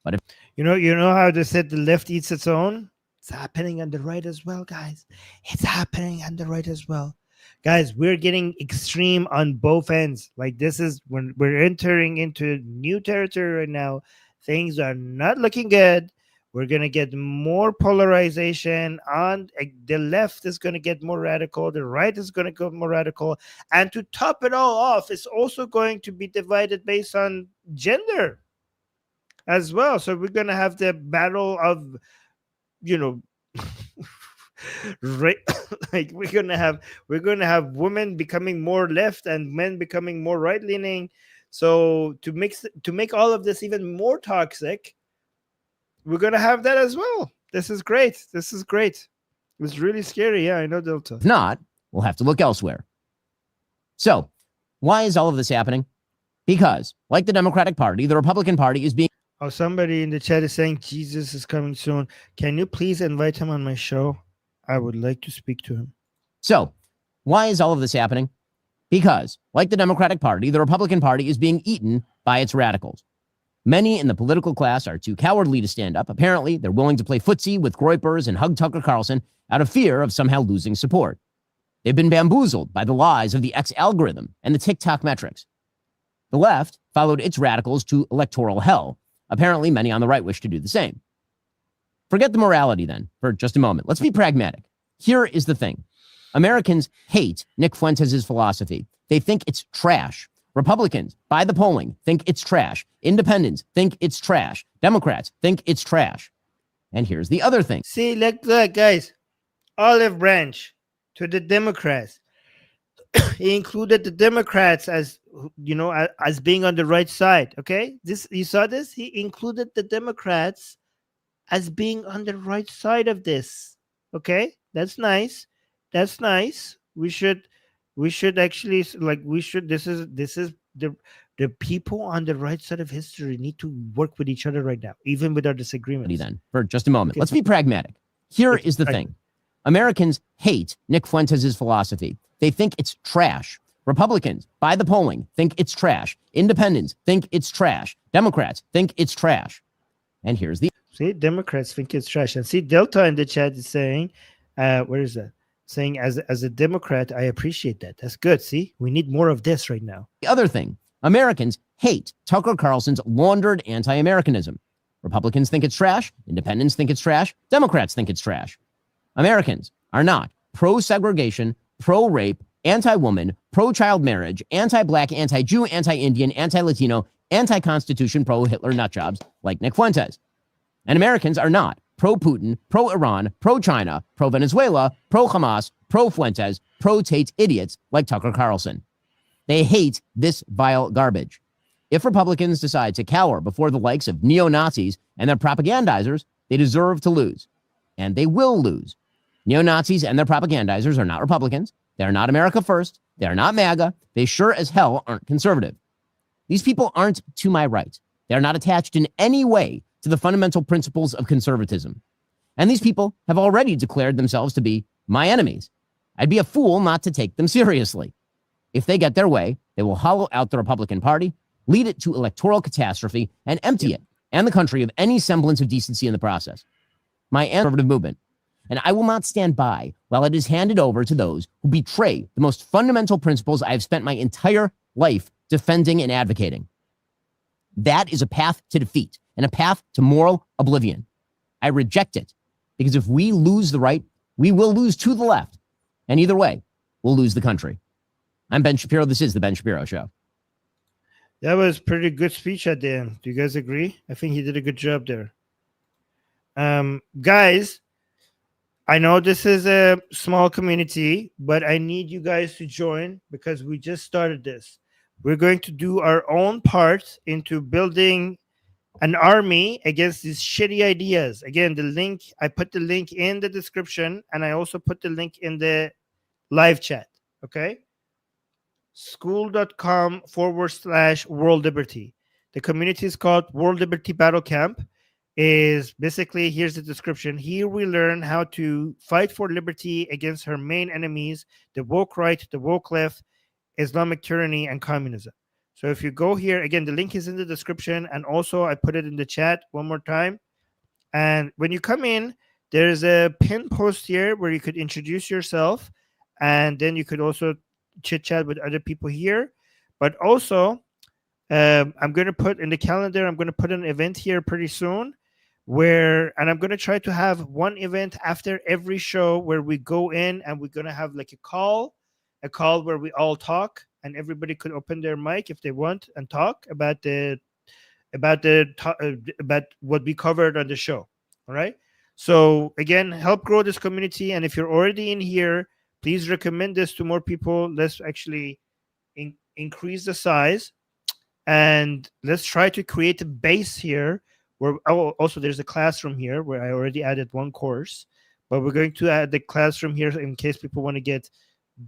But if you know how they said the left eats its own? It's happening on the right as well, guys. It's happening on the right as well. Guys, we're getting extreme on both ends. Like, this is when we're entering into new territory right now. Things are not looking good. We're going to get more polarization. On the left is going to get more radical. The right is going to go more radical. And to top it all off, it's also going to be divided based on gender as well. So we're going to have the battle of, right, like we're gonna have women becoming more left and men becoming more right leaning. So to make all of this even more toxic, we're gonna have that as well. This is great. It's really scary. Yeah, I know, Delta. If not, we'll have to look elsewhere. So why is all of this happening? Because, like the Democratic Party, the Republican Party is being... Oh, somebody in the chat is saying Jesus is coming soon. Can you please invite him on my show? I would like to speak to him. So, why is all of this happening? Because, like the Democratic Party, the Republican Party is being eaten by its radicals. Many in the political class are too cowardly to stand up. Apparently, they're willing to play footsie with groypers and hug Tucker Carlson out of fear of somehow losing support. They've been bamboozled by the lies of the X algorithm and the TikTok metrics. The left followed its radicals to electoral hell. Apparently, many on the right wish to do the same. Forget the morality, then, for just a moment. Let's be pragmatic. Here is the thing. Americans hate Nick Fuentes' philosophy. They think it's trash. Republicans, by the polling, think it's trash. Independents think it's trash. Democrats think it's trash. And here's the other thing. See, look, guys. Olive branch to the Democrats. He included the Democrats as being on the right side. Okay, you saw this. He included the Democrats as being on the right side of this. Okay, that's nice. We should actually this is the people on the right side of history need to work with each other right now, even with our disagreements. Then, for just a moment, let's be pragmatic. Here is the thing. Americans hate Nick Fuentes' philosophy. They think it's trash. Republicans, by the polling, think it's trash. Independents think it's trash. Democrats think it's trash. And here's the... See, Democrats think it's trash. And see, Delta in the chat is saying, where is that? Saying, as a Democrat, I appreciate that. That's good. See, we need more of this right now. The other thing, Americans hate Tucker Carlson's laundered anti-Americanism. Republicans think it's trash. Independents think it's trash. Democrats think it's trash. Americans are not pro-segregation, pro-rape, anti-woman, pro-child marriage, anti-black, anti-Jew, anti-Indian, anti-Latino, anti-Constitution, pro-Hitler nutjobs like Nick Fuentes. And Americans are not pro-Putin, pro-Iran, pro-China, pro-Venezuela, pro-Hamas, pro-Fuentes, pro-Tate idiots like Tucker Carlson. They hate this vile garbage. If Republicans decide to cower before the likes of neo-Nazis and their propagandizers, they deserve to lose. And they will lose. Neo-Nazis and their propagandizers are not Republicans. They're not America First. They're not MAGA. They sure as hell aren't conservative. These people aren't to my right. They're not attached in any way to the fundamental principles of conservatism. And these people have already declared themselves to be my enemies. I'd be a fool not to take them seriously. If they get their way, they will hollow out the Republican Party, lead it to electoral catastrophe, and empty it and the country of any semblance of decency in the process. My conservative movement, and I will not stand by while it is handed over to those who betray the most fundamental principles I have spent my entire life defending and advocating. That is a path to defeat and a path to moral oblivion. I reject it because if we lose the right, we will lose to the left. And either way, we'll lose the country. I'm Ben Shapiro. This is The Ben Shapiro Show. That was pretty good speech at the end. Do you guys agree? I think he did a good job there. Guys, I know this is a small community, but I need you guys to join because we just started this. We're going to do our own part into building an army against these shitty ideas. Again, the link, I put the link in the description, and I also put the link in the live chat. Okay? School.com/World Liberty. The community is called World Liberty Battle Camp. Is basically, here's the description. Here we learn how to fight for liberty against her main enemies, the woke right, the woke left, Islamic tyranny, and communism. So if you go here, again, the link is in the description, and also I put it in the chat one more time. And when you come in, there's a pin post here where you could introduce yourself, and then you could also chit chat with other people here. But also, I'm going to put in the calendar, I'm going to put an event here pretty soon and I'm going to try to have one event after every show where we go in and we're going to have like a call where we all talk and everybody could open their mic if they want and talk about what we covered on the show. All right. So again, help grow this community. And if you're already in here, please recommend this to more people. Let's actually increase the size. And let's try to create a base here where also there's a classroom here where I already added one course, but we're going to add the classroom here in case people want to get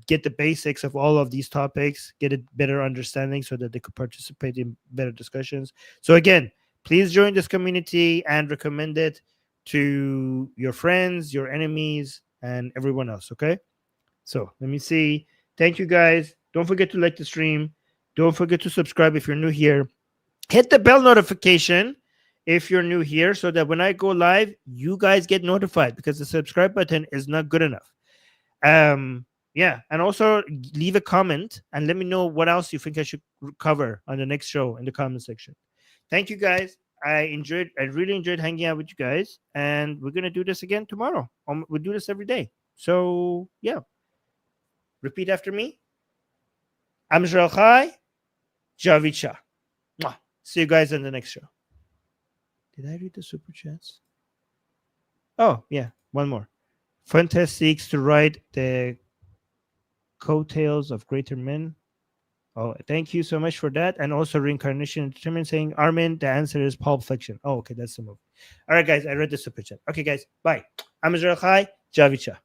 the basics of all of these topics, get a better understanding so that they could participate in better discussions. So again, please join this community and recommend it to your friends, your enemies, and everyone else. Okay. So let me see. Thank you guys. Don't forget to like the stream. Don't forget to subscribe if you're new here. Hit the bell notification if you're new here so that when I go live, you guys get notified because the subscribe button is not good enough. Yeah, and also leave a comment and let me know what else you think I should cover on the next show in the comment section. Thank you guys. I really enjoyed hanging out with you guys, and we're going to do this again tomorrow. We'll do this every day. So, yeah. Repeat after me. Amjad Chai, Javid Shah. See you guys in the next show. Did I read the super chats? Oh, yeah. One more. Fuentes seeks to ride the coattails of greater men. Oh, thank you so much for that. And also Reincarnation Entertainment saying, Armin, the answer is Pulp Fiction. Oh, okay. That's the movie. All right, guys. I read the super chat. Okay, guys. Bye. Amjad Chai, Javid Shah.